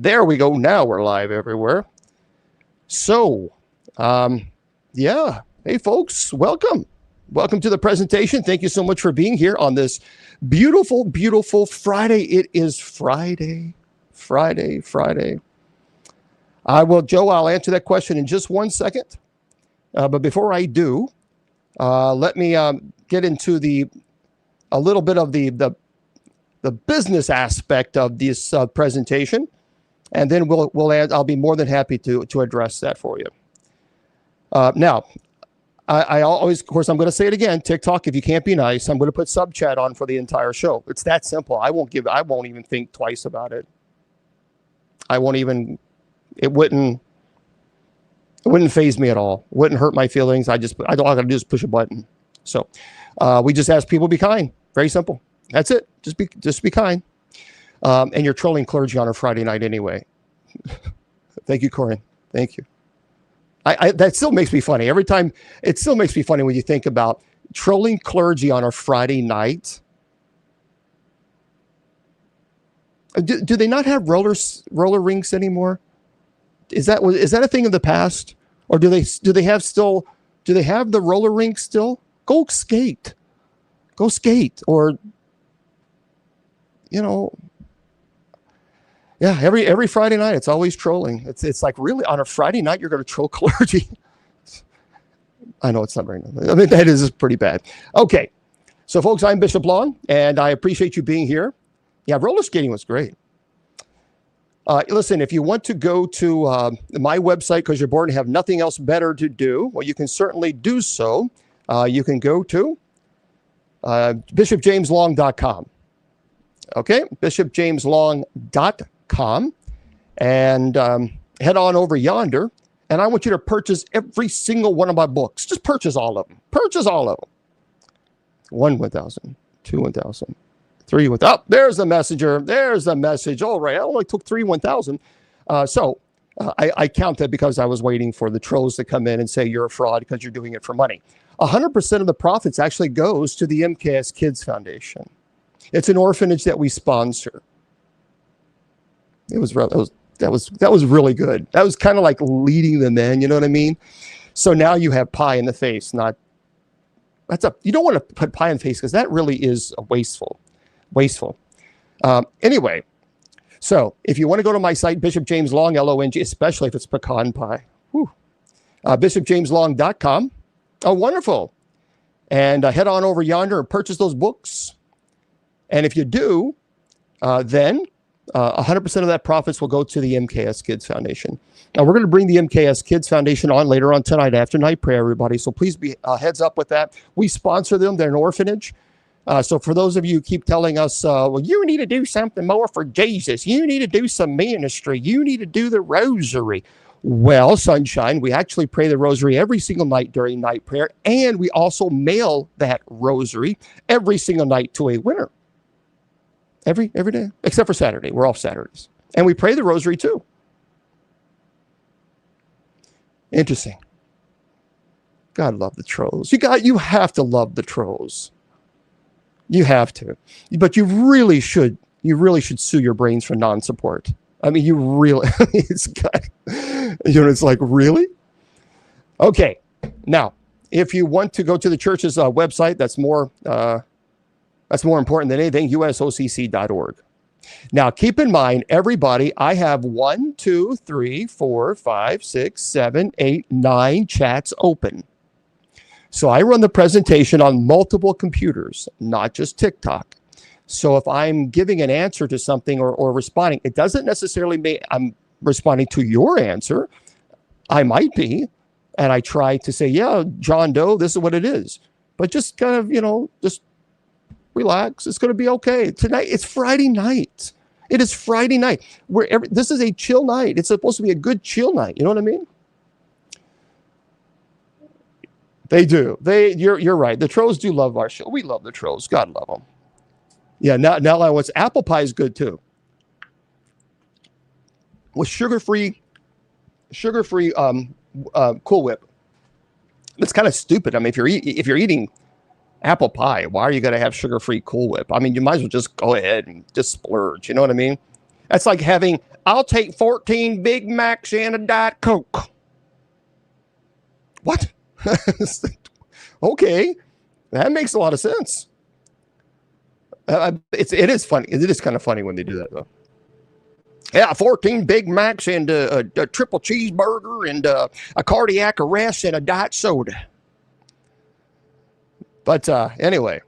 There we go. Now we're live everywhere. So, yeah. Hey, folks, welcome. Welcome to the presentation. Thank you so much for being here on this beautiful, beautiful Friday. It is Friday. Joe, I'll answer that question in just 1 second. But before I do, let me get into a little bit of the business aspect of this presentation, and then I'll be more than happy to address that for you. Now, I always, of course, I'm going to say it again. TikTok, if you can't be nice, I'm going to put sub chat on for the entire show. It's that simple. I won't even think twice about it. It wouldn't faze me at all. It wouldn't hurt my feelings. All I got to do is push a button. So we just ask people to be kind. Very simple. That's it. Just be kind. And you're trolling clergy on a Friday night anyway. Thank you, Corin. Thank you. That still makes me funny. Every time, it still makes me funny when you think about trolling clergy on a Friday night. Do they not have roller rinks anymore? Is that a thing of the past, or do they have the roller rink still? Go skate, or yeah. Every Friday night, it's always trolling. It's like, really, on a Friday night you're going to troll clergy? I know it's not very nice. I mean, that is pretty bad. Okay, so folks, I'm Bishop Long, and I appreciate you being here. Yeah, roller skating was great. Listen, if you want to go to my website because you're bored and have nothing else better to do, well, you can certainly do so. You can go to bishopjameslong.com. Okay, bishopjameslong.com, and head on over yonder. And I want you to purchase every single one of my books. Just purchase all of them. Purchase all of them. 1, 1,000. 2, 1,000. 3, 1,000. Oh, there's the messenger. There's the message. All right. I only took 3, 1,000. So I count that because I was waiting for the trolls to come in and say you're a fraud because you're doing it for money. 100% of the profits actually goes to the MKS Kids Foundation. It's an orphanage that we sponsor. That was really good. That was kind of like leading them in. You know what I mean? So now you have pie in the face. You don't want to put pie in the face because that really is wasteful. Anyway, so if you want to go to my site, Bishop James Long, Long, especially if it's pecan pie, bishopjameslong.com. Oh, wonderful. And head on over yonder and purchase those books. And if you do, then 100% of that profits will go to the MKS Kids Foundation. Now, we're going to bring the MKS Kids Foundation on later on tonight after night prayer, everybody. So please be heads up with that. We sponsor them. They're an orphanage. So for those of you who keep telling us, well, you need to do something more for Jesus. You need to do some ministry. You need to do the rosary. Well, sunshine, we actually pray the rosary every single night during night prayer. And we also mail that rosary every single night to a winner. Every day, except for Saturday. We're off Saturdays. And we pray the rosary too. Interesting. God love the trolls. You have to love the trolls. You have to. But you really should sue your brains for non-support. I mean, you really, it's like, really? Okay. Now, if you want to go to the church's website, that's more important than anything, usocc.org. Now, keep in mind, everybody, I have 1, 2, 3, 4, 5, 6, 7, 8, 9 chats open. So I run the presentation on multiple computers, not just TikTok. So if I'm giving an answer to something or responding, it doesn't necessarily mean I'm responding to your answer. I might be, and I try to say, yeah, John Doe, this is what it is. But just kind of, just relax. It's going to be okay. Tonight, it's Friday night. It is Friday night. This is a chill night. It's supposed to be a good chill night. You know what I mean? They do. You're right. The trolls do love our show. We love the trolls. God love them. Yeah. Now what's apple pie is good too. With sugar-free Cool Whip. It's kind of stupid. I mean, if you're eating apple pie, why are you going to have sugar-free Cool Whip? I mean, you might as well just go ahead and just splurge. You know what I mean? That's like having I'll take 14 Big Macs and a Diet Coke. What? Okay, that makes a lot of sense. It is funny. It is kind of funny when they do that, though. Yeah, 14 Big Macs and a triple cheeseburger and a cardiac arrest and a diet soda. But anyway.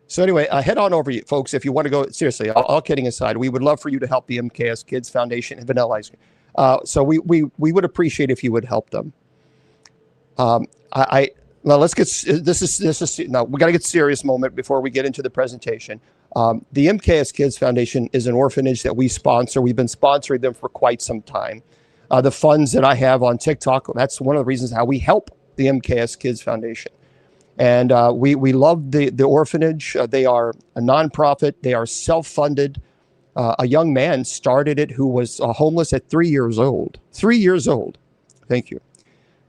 So anyway, head on over, folks, if you want to go. Seriously, all kidding aside, we would love for you to help the MKS Kids Foundation and Vanilla Ice Cream. So we would appreciate if you would help them. Now let's get this is now we got to get serious moment before we get into the presentation. The MKS Kids Foundation is an orphanage that we sponsor. We've been sponsoring them for quite some time. The funds that I have on TikTok, that's one of the reasons how we help the MKS Kids Foundation. And we love the orphanage. They are a nonprofit. They are self-funded. A young man started it who was homeless at 3 years old. 3 years old. Thank you.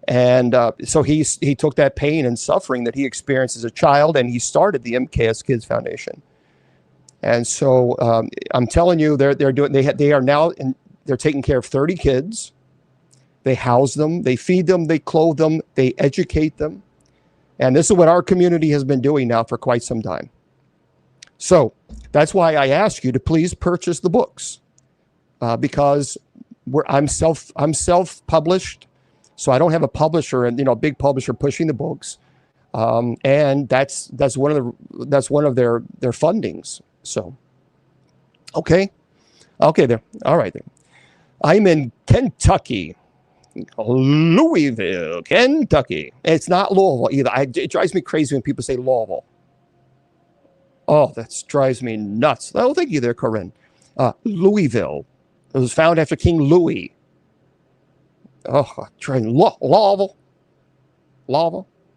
And so he took that pain and suffering that he experienced as a child, and he started the MKS Kids Foundation. And so I'm telling you, they're taking care of 30 kids. They house them, they feed them, they clothe them, they educate them. And this is what our community has been doing now for quite some time. So that's why I ask you to please purchase the books, because I'm self-published. So I don't have a publisher and a big publisher pushing the books, and that's one of their fundings. So, okay there, all right there. I'm in Kentucky, Louisville, Kentucky. It's not Louisville either. It drives me crazy when people say Louisville. Oh, that drives me nuts. Oh, thank you there, Corinne. Louisville. It was found after King Louis. Oh, trying Louisville.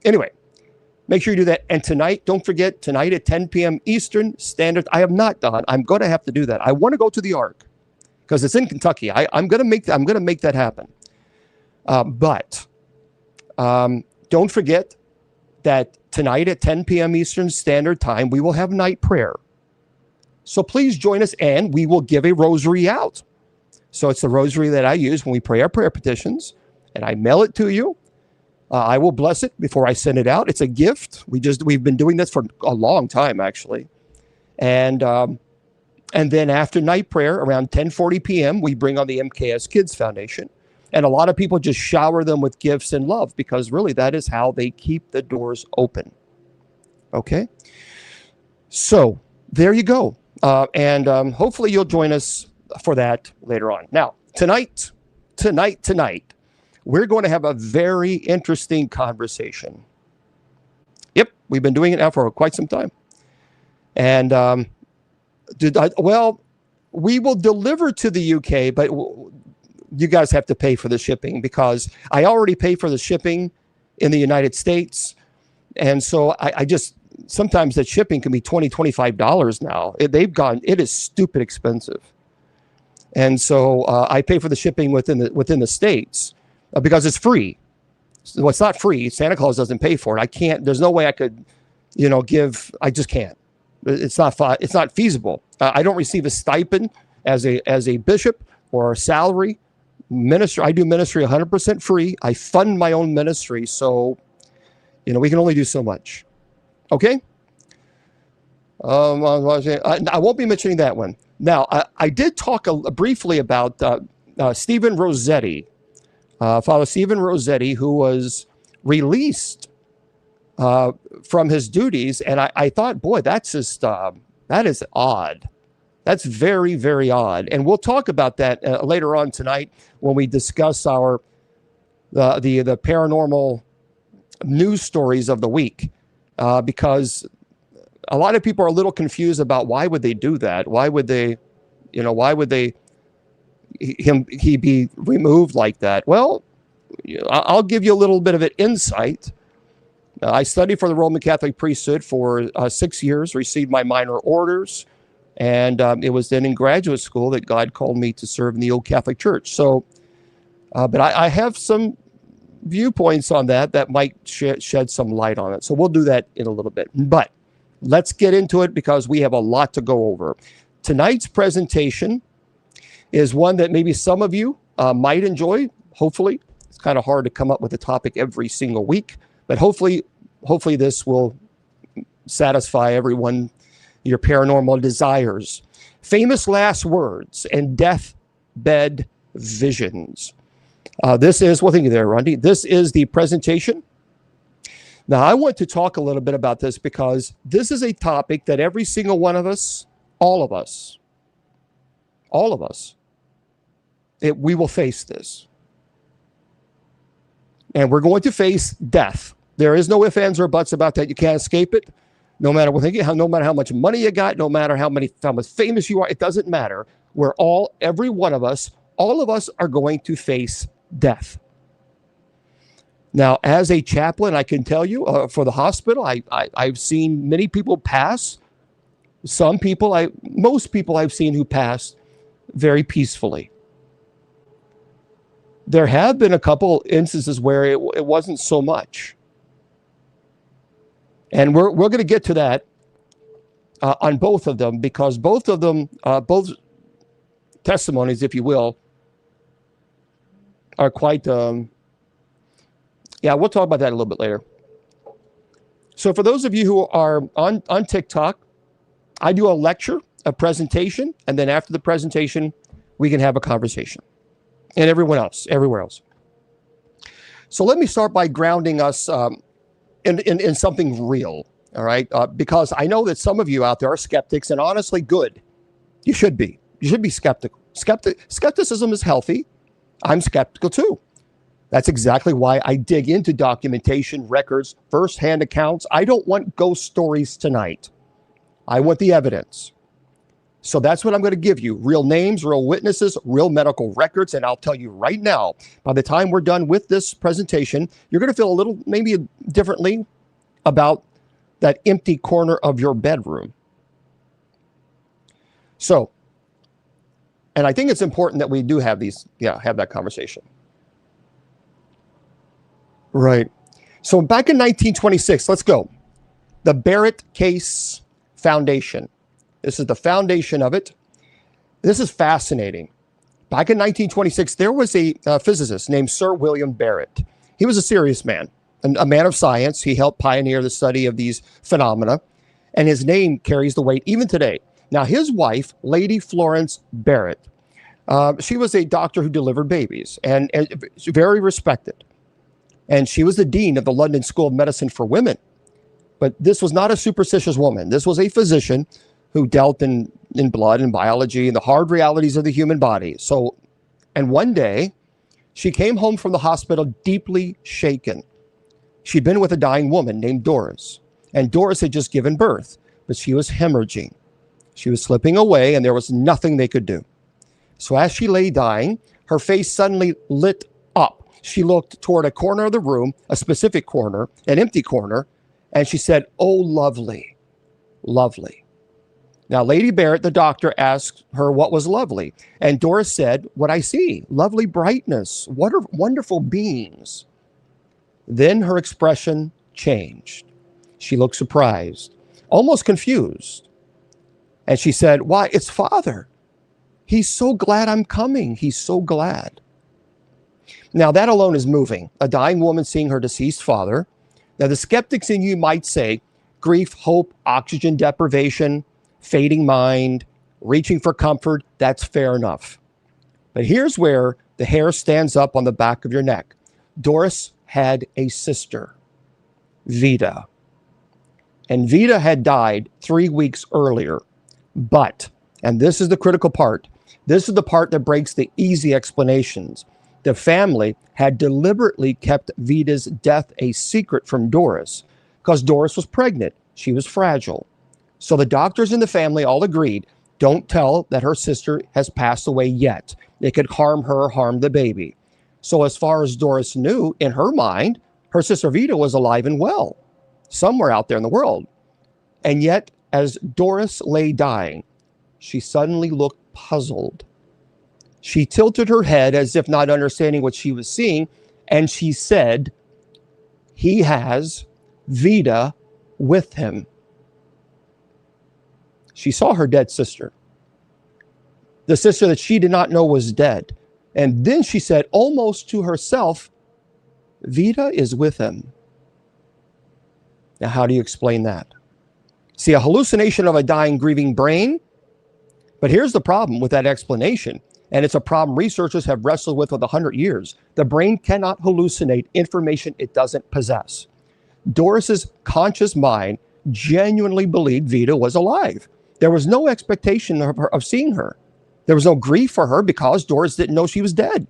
Anyway, make sure you do that. And tonight, don't forget, tonight at 10 p.m. Eastern Standard. I have not done. I'm going to have to do that. I want to go to the Ark because it's in Kentucky. I'm going to make that happen. But don't forget that tonight at 10 p.m. Eastern Standard Time, we will have night prayer. So please join us, and we will give a rosary out. So it's the rosary that I use when we pray our prayer petitions, and I mail it to you. I will bless it before I send it out. It's a gift. We've been doing this for a long time, actually. And then after night prayer, around 10:40 p.m., we bring on the MKS Kids Foundation. And a lot of people just shower them with gifts and love, because really that is how they keep the doors open. Okay? So there you go. And hopefully you'll join us for that later on. Now, tonight, we're going to have a very interesting conversation. Yep, we've been doing it now for quite some time. And we will deliver to the UK, but you guys have to pay for the shipping, because I already pay for the shipping in the United States. And so I just, sometimes that shipping can be $20, $25 now. It is stupid expensive. And so I pay for the shipping within the States because it's free. Well, it's not free. Santa Claus doesn't pay for it. I can't. There's no way I could, give. I just can't. It's not feasible. I don't receive a stipend as a bishop or a salary minister. I do ministry 100% free. I fund my own ministry, so we can only do so much. Okay. I won't be mentioning that one. Now, I did talk briefly about Stephen Rossetti, Father Stephen Rossetti, who was released from his duties. And I thought, boy, that is odd. That's very, very odd. And we'll talk about that later on tonight when we discuss the paranormal news stories of the week, because a lot of people are a little confused about why would they do that? Why would he be removed like that? Well, I'll give you a little bit of an insight. I studied for the Roman Catholic priesthood for 6 years, received my minor orders, and it was then in graduate school that God called me to serve in the Old Catholic Church. So, but I have some viewpoints on that might shed some light on it. So we'll do that in a little bit. But let's get into it, because we have a lot to go over. Tonight's presentation is one that maybe some of you might enjoy, hopefully. It's kind of hard to come up with a topic every single week, but hopefully this will satisfy everyone, your paranormal desires. Famous last words and deathbed visions. This is, well, thank you there, Rundy. This is the presentation. Now, I want to talk a little bit about this because this is a topic that every single one of us, all of us, we will face this. And we're going to face death. There is no ifs, ands, or buts about that. You can't escape it. No matter what, no matter how much money you got, no matter how much famous you are, it doesn't matter. Every one of us, all of us are going to face death. Now, as a chaplain, I can tell you, for the hospital, I've seen many people pass. Most people I've seen who passed very peacefully. There have been a couple instances where it wasn't so much. And we're going to get to that on both of them, because both of them, both testimonies, if you will, are quite, we'll talk about that a little bit later. So for those of you who are on TikTok, I do a lecture, a presentation, and then after the presentation, we can have a conversation. And everywhere else. So let me start by grounding us in something real, all right? Because I know that some of you out there are skeptics, and honestly, good. You should be. You should be skeptical. Skepticism is healthy. I'm skeptical too. That's exactly why I dig into documentation, records, firsthand accounts. I don't want ghost stories tonight. I want the evidence. So that's what I'm going to give you. Real names, real witnesses, real medical records. And I'll tell you right now, by the time we're done with this presentation, you're going to feel a little, maybe differently about that empty corner of your bedroom. So, and I think it's important that we do have have that conversation. Right. So back in 1926, let's go. The Barrett Case Foundation. This is the foundation of it. This is fascinating. Back in 1926, there was a physicist named Sir William Barrett. He was a serious man, a man of science. He helped pioneer the study of these phenomena, and his name carries the weight even today. Now, his wife, Lady Florence Barrett, she was a doctor who delivered babies and very respected. And she was the dean of the London School of Medicine for Women. But this was not a superstitious woman. This was a physician who dealt in blood and biology and the hard realities of the human body. And one day, she came home from the hospital deeply shaken. She'd been with a dying woman named Doris. And Doris had just given birth, but she was hemorrhaging. She was slipping away, and there was nothing they could do. So as she lay dying, her face suddenly lit up. She looked toward a corner of the room, a specific corner, an empty corner, and she said, "Oh, lovely, lovely." Now, Lady Barrett, the doctor, asked her what was lovely. And Doris said, "What I see, lovely brightness, wonderful beings." Then her expression changed. She looked surprised, almost confused. And she said, "Why, it's Father. He's so glad I'm coming. He's so glad." Now, that alone is moving. A dying woman seeing her deceased father. Now, the skeptics in you might say, grief, hope, oxygen deprivation, fading mind, reaching for comfort, that's fair enough. But here's where the hair stands up on the back of your neck. Doris had a sister, Vida. And Vida had died 3 weeks earlier. But, and this is the critical part, this is the part that breaks the easy explanations. The family had deliberately kept Vida's death a secret from Doris because Doris was pregnant. She was fragile. So the doctors in the family all agreed, don't tell that her sister has passed away yet. It could harm her, harm the baby. So as far as Doris knew, in her mind, her sister Vida was alive and well, somewhere out there in the world. And yet, as Doris lay dying, she suddenly looked puzzled. She tilted her head as if not understanding what she was seeing, and she said, "He has Vida with him." She saw her dead sister. the sister that she did not know was dead. And then she said, almost to herself, Vita is with him. Now, how do you explain that? See, a hallucination of a dying, grieving brain. But here's the problem with that explanation. And it's a problem researchers have wrestled with for 100 years. The brain cannot hallucinate information it doesn't possess. Doris's conscious mind genuinely believed Vita was alive. There was no expectation of seeing her. There was no grief for her because Doris didn't know she was dead.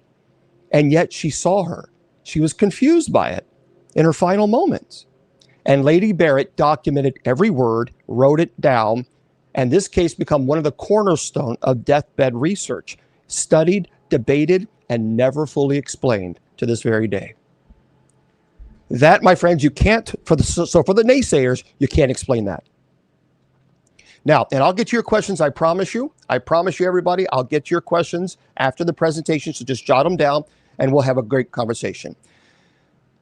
And yet she saw her. She was confused by it in her final moments. And Lady Barrett documented every word, wrote it down, and this case became one of the cornerstone of deathbed research, studied, debated, and never fully explained to this very day. That, my friends, you can't, for the naysayers, you can't explain that. Now, and I'll get to your questions, I promise you. I promise you, everybody, I'll get to your questions after the presentation, so just jot them down, and we'll have a great conversation.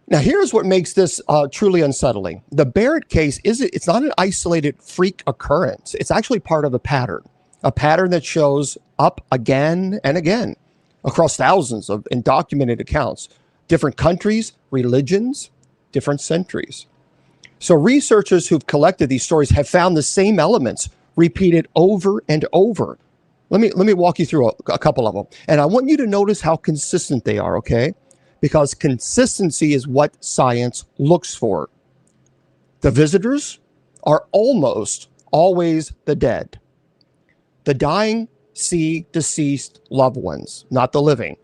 Now, here's what makes this truly unsettling. The Barrett case, it's not an isolated freak occurrence. It's actually part of a pattern that shows up again and again across thousands of documented accounts, different countries, religions, different centuries. So researchers who've collected these stories have found the same elements repeated over and over. Let me walk you through a couple of them. And I want you to notice how consistent they are, okay? Because consistency is what science looks for. The visitors are almost always the dead. The dying see deceased loved ones, not the living.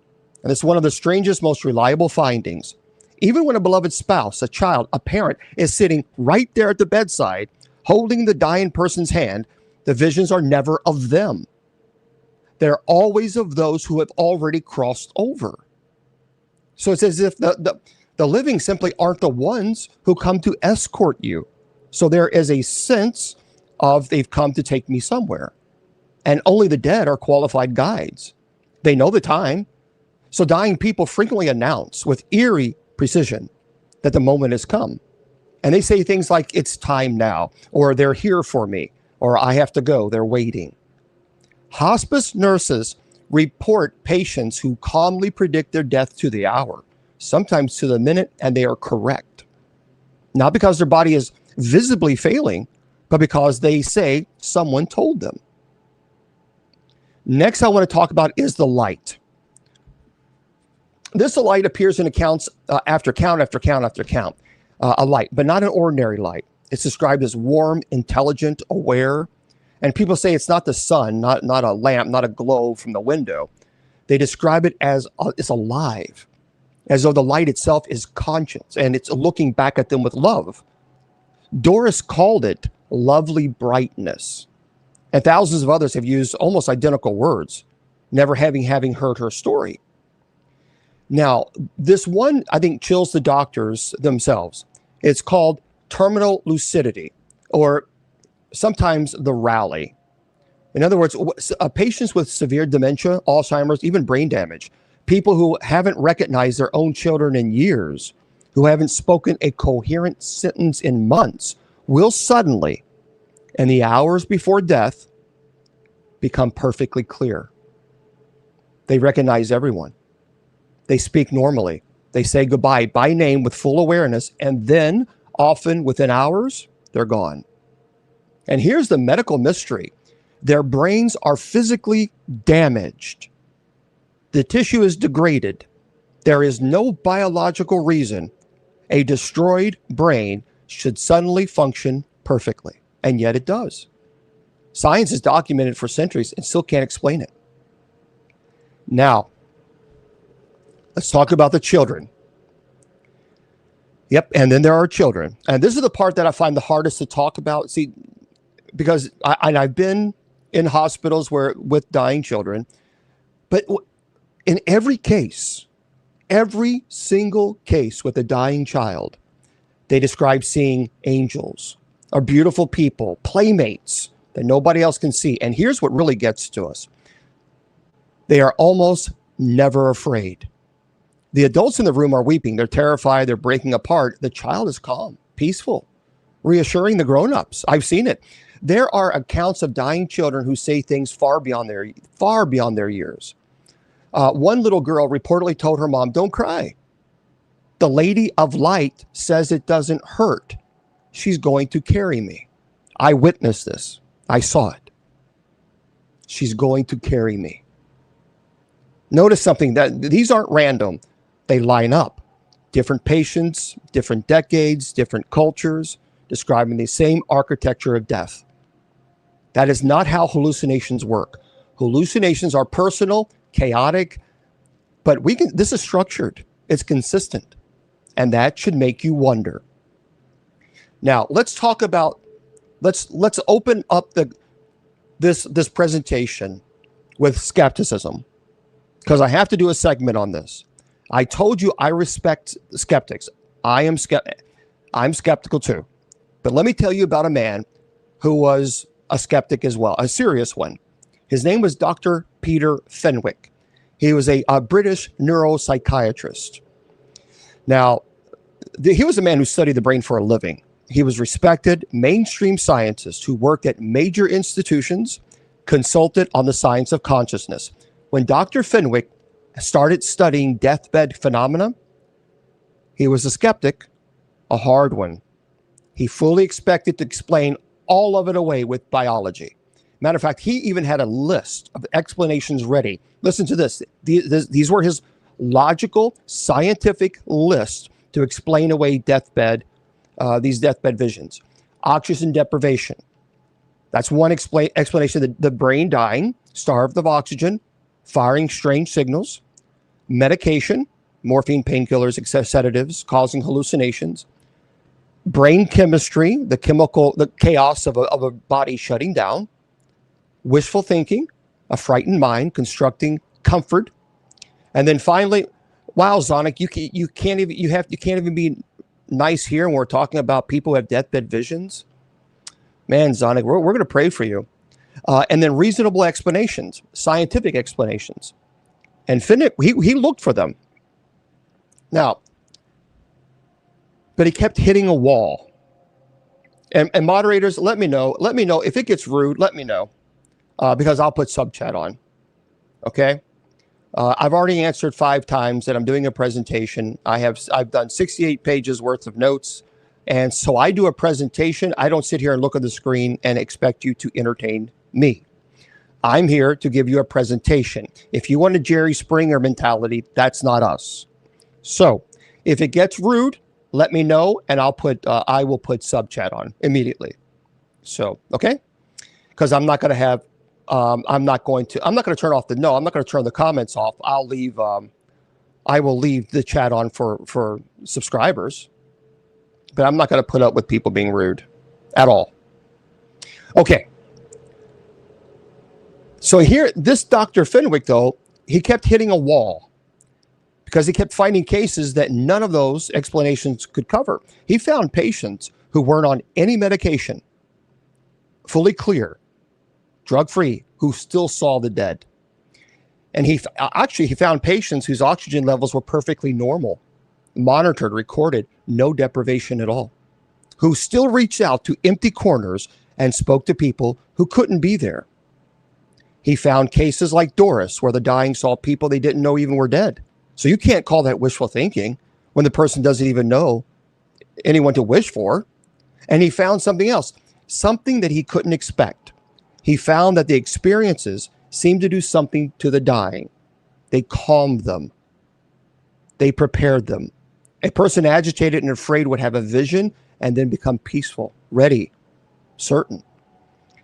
And it's one of the strangest, most reliable findings. Even when a beloved spouse, a child, a parent is sitting right there at the bedside, holding the dying person's hand, the visions are never of them. They're always of those who have already crossed over. So it's as if the living simply aren't the ones who come to escort you. So there is a sense of they've come to take me somewhere. And only the dead are qualified guides. They know the time. So dying people frequently announce with eerie precision that the moment has come. And they say things like, it's time now, or they're here for me, or I have to go, they're waiting. Hospice nurses report patients who calmly predict their death to the hour, sometimes to the minute, and they are correct. Not because their body is visibly failing, but because they say someone told them. Next, I want to talk about is the light. This light appears in accounts after count after count after count. A light, but not an ordinary light. It's described as warm, intelligent, aware. And people say it's not the sun, not a lamp, not a glow from the window. They describe it as it's alive, as though the light itself is conscious and it's looking back at them with love. Doris called it lovely brightness. And thousands of others have used almost identical words, never having heard her story. Now, this one, I think, chills the doctors themselves. It's called terminal lucidity, or sometimes the rally. In other words, patients with severe dementia, Alzheimer's, even brain damage, people who haven't recognized their own children in years, who haven't spoken a coherent sentence in months, will suddenly, in the hours before death, become perfectly clear. They recognize everyone. They speak normally. They say goodbye by name with full awareness, and then, often within hours, they're gone. And here's the medical mystery. Their brains are physically damaged. The tissue is degraded. There is no biological reason a destroyed brain should suddenly function perfectly. And yet it does. Science has documented for centuries and still can't explain it. Now, let's talk about the children. Yep, and then there are children. And this is the part that I find the hardest to talk about. See, because I've been in hospitals with dying children, but in every case, every single case with a dying child, they describe seeing angels or beautiful people, playmates that nobody else can see. And here's what really gets to us. They are almost never afraid. The adults in the room are weeping. They're terrified. They're breaking apart. The child is calm, peaceful, reassuring the grown-ups. I've seen it. There are accounts of dying children who say things far beyond their years. One little girl reportedly told her mom, "Don't cry. The lady of light says it doesn't hurt. She's going to carry me. I witnessed this. I saw it. She's going to carry me." Notice something, that these aren't random. They line up. Different patients, different decades, different cultures, describing the same architecture of death. That is not how hallucinations work. Hallucinations are personal, chaotic, but this is structured. It's consistent. And that should make you wonder. Now, let's talk about, let's open up this presentation with skepticism, because I have to do a segment on this. I told you I respect skeptics. I'm skeptical too. But let me tell you about a man who was a skeptic as well, a serious one. His name was Dr. Peter Fenwick. He was a British neuropsychiatrist. Now, he was a man who studied the brain for a living. He was respected mainstream scientist who worked at major institutions, consulted on the science of consciousness. When Dr. Fenwick started studying deathbed phenomena, he was a skeptic, a hard one. He fully expected to explain all of it away with biology. Matter of fact, he even had a list of explanations ready. Listen to this. These were his logical, scientific list to explain away these deathbed visions. Oxygen deprivation. That's one explanation. The brain dying, starved of oxygen, firing strange signals. Medication, morphine, painkillers, sedatives, causing hallucinations. Brain chemistry, the chaos of a body shutting down. Wishful thinking, a frightened mind constructing comfort. And then finally, wow, Zonic, you can't even be nice here when we're talking about people who have deathbed visions. Man, Zonic, we're going to pray for you. And then reasonable explanations, scientific explanations. And Finnick, he looked for them. Now, but he kept hitting a wall. And moderators, let me know if it gets rude. Let me know, because I'll put sub chat on. Okay. I've already answered 5 times that I'm doing a presentation. I've done 68 pages worth of notes. And so I do a presentation. I don't sit here and look at the screen and expect you to entertain me. I'm here to give you a presentation. If you want a Jerry Springer mentality, that's not us. So if it gets rude, let me know, and I will put sub chat on immediately. So, okay? Because I'm not going to have, I'm not going to turn off I'm not going to turn the comments off. I will leave the chat on for subscribers, but I'm not going to put up with people being rude at all. Okay. So here, this Dr. Fenwick, though, he kept hitting a wall because he kept finding cases that none of those explanations could cover. He found patients who weren't on any medication, fully clear, drug-free, who still saw the dead. And he found patients whose oxygen levels were perfectly normal, monitored, recorded, no deprivation at all, who still reached out to empty corners and spoke to people who couldn't be there. He found cases like Doris, where the dying saw people they didn't know even were dead. So you can't call that wishful thinking when the person doesn't even know anyone to wish for. And he found something else, something that he couldn't expect. He found that the experiences seemed to do something to the dying. They calmed them. They prepared them. A person agitated and afraid would have a vision and then become peaceful, ready, certain.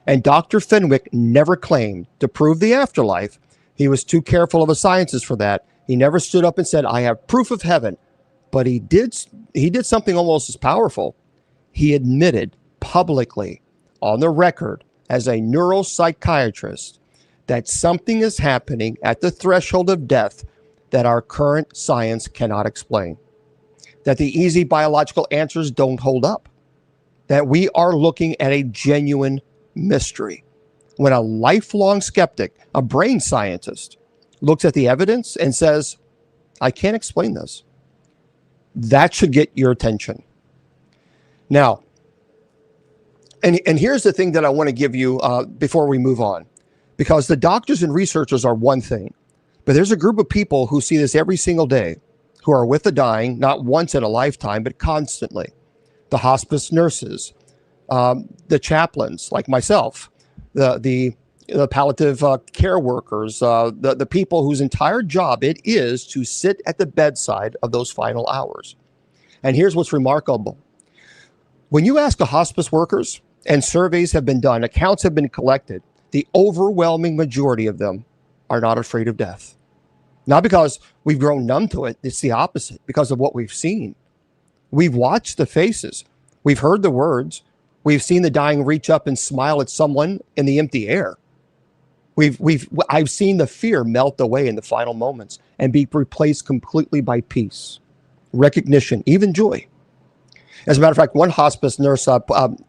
And Dr. Fenwick never claimed to prove the afterlife. He was too careful of a scientist for that. He never stood up and said, "I have proof of heaven." But he did something almost as powerful. He admitted publicly on the record as a neuropsychiatrist that something is happening at the threshold of death that our current science cannot explain. That the easy biological answers don't hold up. That we are looking at a genuine mystery. When a lifelong skeptic, a brain scientist, looks at the evidence and says, "I can't explain this," that should get your attention. Now, And here's the thing that I want to give you before we move on, because the doctors and researchers are one thing, but there's a group of people who see this every single day, who are with the dying, not once in a lifetime, but constantly. The hospice nurses, the chaplains like myself, the palliative care workers, the people whose entire job it is to sit at the bedside of those final hours. And here's what's remarkable. When you ask the hospice workers, and surveys have been done, accounts have been collected, the overwhelming majority of them are not afraid of death. Not because we've grown numb to it, it's the opposite, because of what we've seen. We've watched the faces, we've heard the words, we've seen the dying reach up and smile at someone in the empty air. I've seen the fear melt away in the final moments and be replaced completely by peace, recognition, even joy. As a matter of fact, one hospice nurse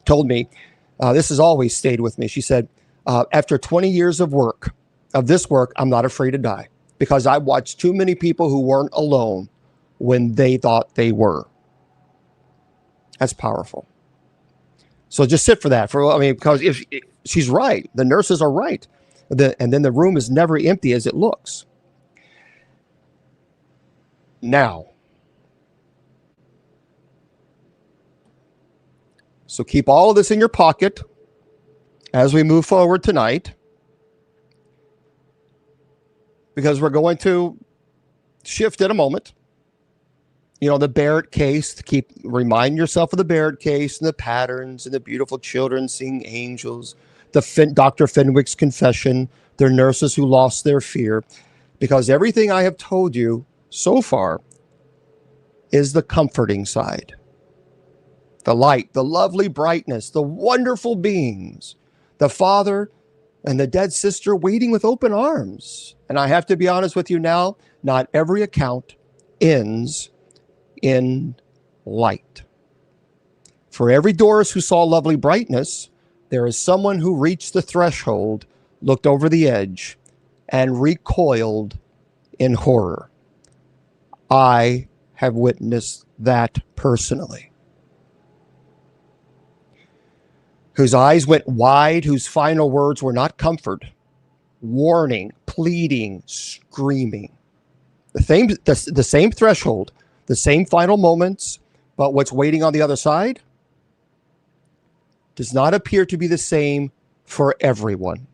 told me, this has always stayed with me. She said, after 20 years of this work, I'm not afraid to die because I watched too many people who weren't alone when they thought they were. That's powerful. So just sit for that. Because if she's right, the nurses are right. And then the room is never empty as it looks. Now, so keep all of this in your pocket as we move forward tonight, because we're going to shift in a moment. You know, the Barrett case, remind yourself of the Barrett case and the patterns and the beautiful children seeing angels, Dr. Fenwick's confession, their nurses who lost their fear, because everything I have told you so far is the comforting side. The light, the lovely brightness, the wonderful beings, the father and the dead sister waiting with open arms. And I have to be honest with you now, not every account ends in light. For every Doris who saw lovely brightness, there is someone who reached the threshold, looked over the edge, and recoiled in horror. I have witnessed that personally. Whose eyes went wide, whose final words were not comfort, warning, pleading, screaming. The same threshold, the same final moments, but what's waiting on the other side does not appear to be the same for everyone.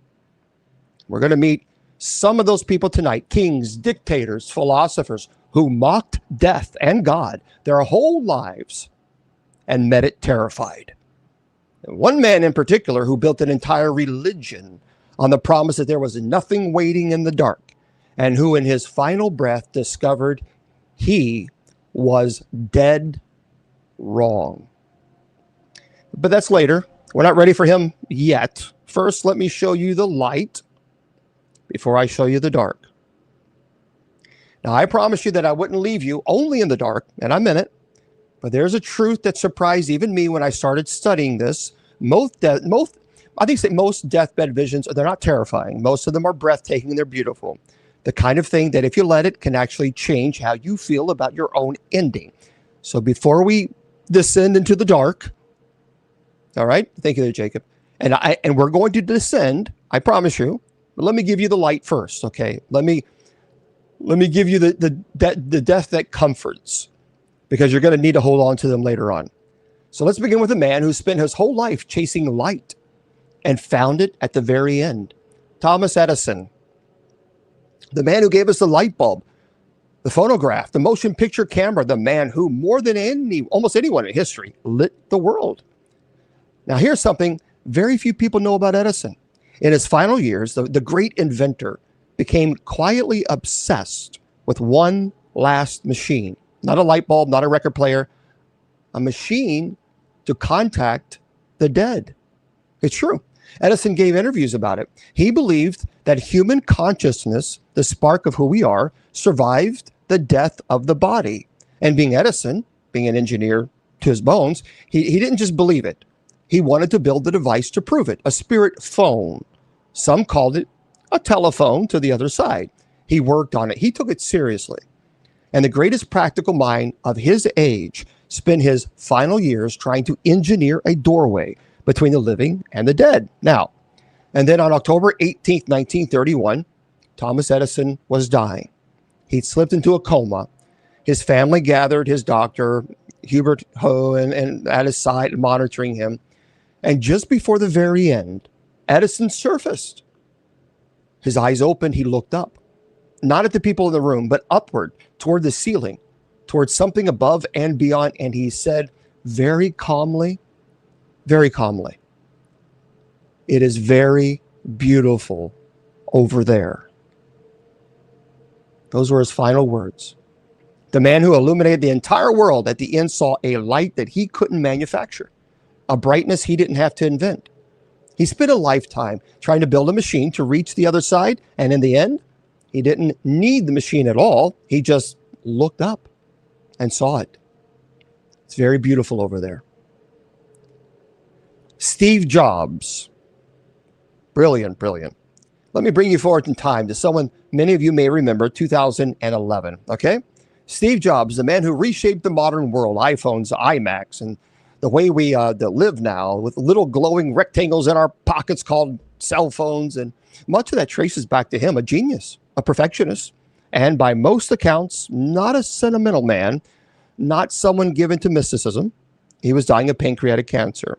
We're going to meet some of those people tonight, kings, dictators, philosophers, who mocked death and God their whole lives and met it terrified. One man in particular who built an entire religion on the promise that there was nothing waiting in the dark, and who in his final breath discovered he was dead wrong. But that's later. We're not ready for him yet. First, let me show you the light before I show you the dark. Now, I promised you that I wouldn't leave you only in the dark, and I meant it. But there's a truth that surprised even me when I started studying this. Most deathbed visions, they're not terrifying. Most of them are breathtaking and they're beautiful. The kind of thing that if you let it can actually change how you feel about your own ending. So before we descend into the dark, all right, thank you there, Jacob. And we're going to descend, I promise you, but let me give you the light first, okay? Let me give you the death that comforts, because you're going to need to hold on to them later on. So let's begin with a man who spent his whole life chasing light and found it at the very end. Thomas Edison, the man who gave us the light bulb, the phonograph, the motion picture camera, the man who more than almost anyone in history lit the world. Now here's something very few people know about Edison. In his final years, the great inventor became quietly obsessed with one last machine. Not a light bulb, not a record player, a machine to contact the dead. It's true. Edison gave interviews about it. He believed that human consciousness, the spark of who we are, survived the death of the body. And being Edison, being an engineer to his bones, he didn't just believe it. He wanted to build the device to prove it, a spirit phone. Some called it a telephone to the other side. He worked on it. He took it seriously. And the greatest practical mind of his age spent his final years trying to engineer a doorway between the living and the dead. Now, and then on October 18th, 1931, Thomas Edison was dying. He'd slipped into a coma. His family gathered his doctor, Hubert Ho, and at his side, monitoring him. And just before the very end, Edison surfaced. His eyes opened. He looked up, not at the people in the room, but upward toward the ceiling, towards something above and beyond. And he said very calmly, "It is very beautiful over there." Those were his final words. The man who illuminated the entire world at the end saw a light that he couldn't manufacture, a brightness he didn't have to invent. He spent a lifetime trying to build a machine to reach the other side, and in the end, he didn't need the machine at all. He just looked up and saw it. It's very beautiful over there. Steve Jobs. Brilliant. Let me bring you forward in time to someone many of you may remember, 2011, okay? Steve Jobs, the man who reshaped the modern world, iPhones, iMacs, and the way we live now with little glowing rectangles in our pockets called cell phones. And much of that traces back to him, a genius, a perfectionist, and by most accounts, not a sentimental man, not someone given to mysticism. He was dying of pancreatic cancer.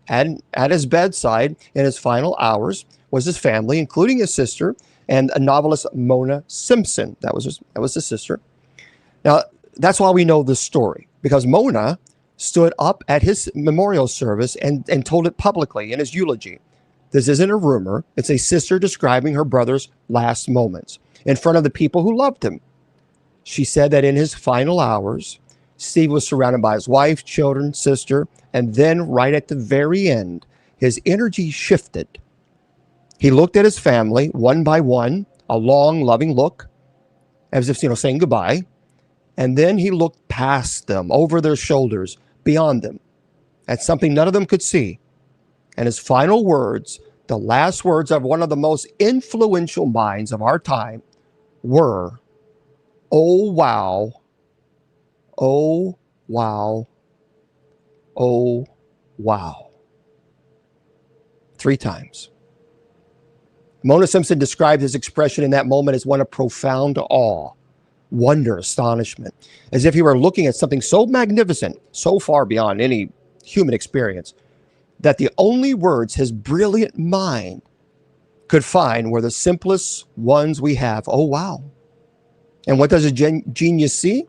And at his bedside in his final hours was his family, including his sister and a novelist, Mona Simpson. That was his sister. Now, that's why we know this story, because Mona stood up at his memorial service and told it publicly in his eulogy. This isn't a rumor. It's a sister describing her brother's last moments in front of the people who loved him. She said that in his final hours, Steve was surrounded by his wife, children, sister, and then right at the very end, his energy shifted. He looked at his family one by one, a long, loving look, as if, saying goodbye. And then he looked past them, over their shoulders, beyond them, at something none of them could see. And his final words, the last words of one of the most influential minds of our time, were, "Oh, wow. Oh, wow. Oh, wow." 3 times. Mona Simpson described his expression in that moment as one of profound awe, wonder, astonishment, as if he were looking at something so magnificent, so far beyond any human experience, that the only words his brilliant mind could find were the simplest ones we have. Oh, wow. And what does a genius see?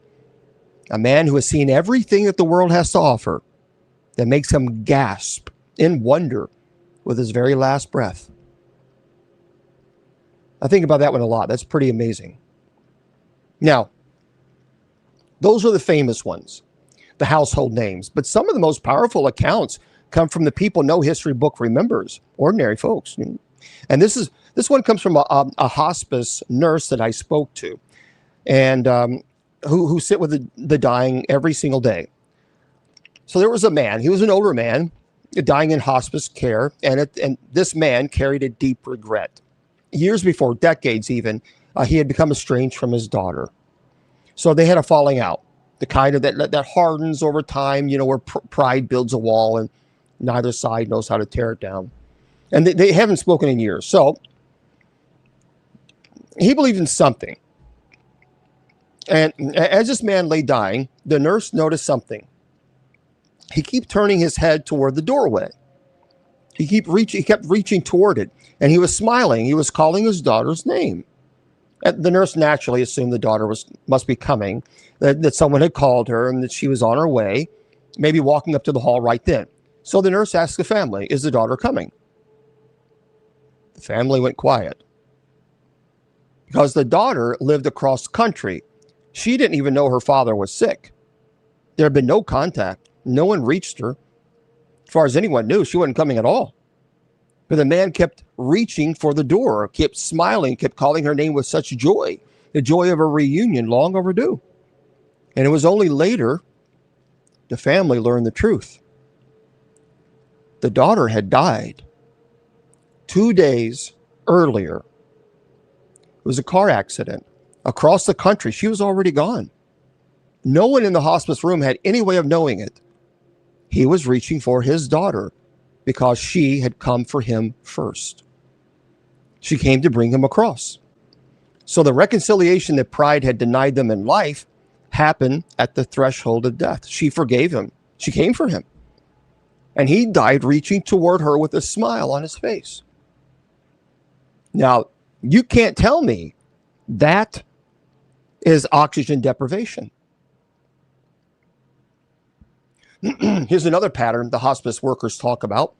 A man who has seen everything that the world has to offer, that makes him gasp in wonder with his very last breath. I think about that one a lot. That's pretty amazing. Now, those are the famous ones, the household names. But some of the most powerful accounts come from the people no history book remembers, ordinary folks. And this one comes from a hospice nurse that I spoke to, and who sit with the dying every single day. So there was a man. He was an older man, dying in hospice care, and this man carried a deep regret. Years before, decades even, he had become estranged from his daughter. So they had a falling out, the kind of that hardens over time, where pride builds a wall and neither side knows how to tear it down. And they haven't spoken in years. So he believed in something. And as this man lay dying, the nurse noticed something. He kept turning his head toward the doorway. He kept reaching toward it, and he was smiling. He was calling his daughter's name. The nurse naturally assumed the daughter must be coming, that someone had called her and that she was on her way, maybe walking up to the hall right then. So the nurse asked the family, "Is the daughter coming?" The family went quiet, because the daughter lived across the country. She didn't even know her father was sick. There had been no contact. No one reached her. As far as anyone knew, she wasn't coming at all. But the man kept reaching for the door, kept smiling, kept calling her name with such joy, the joy of a reunion long overdue. And it was only later the family learned the truth. The daughter had died 2 days earlier. It was a car accident. Across the country, she was already gone. No one in the hospice room had any way of knowing it. He was reaching for his daughter because she had come for him first. She came to bring him across. So the reconciliation that pride had denied them in life happened at the threshold of death. She forgave him. She came for him. And he died reaching toward her with a smile on his face. Now, you can't tell me that is oxygen deprivation. Here's another pattern the hospice workers talk about.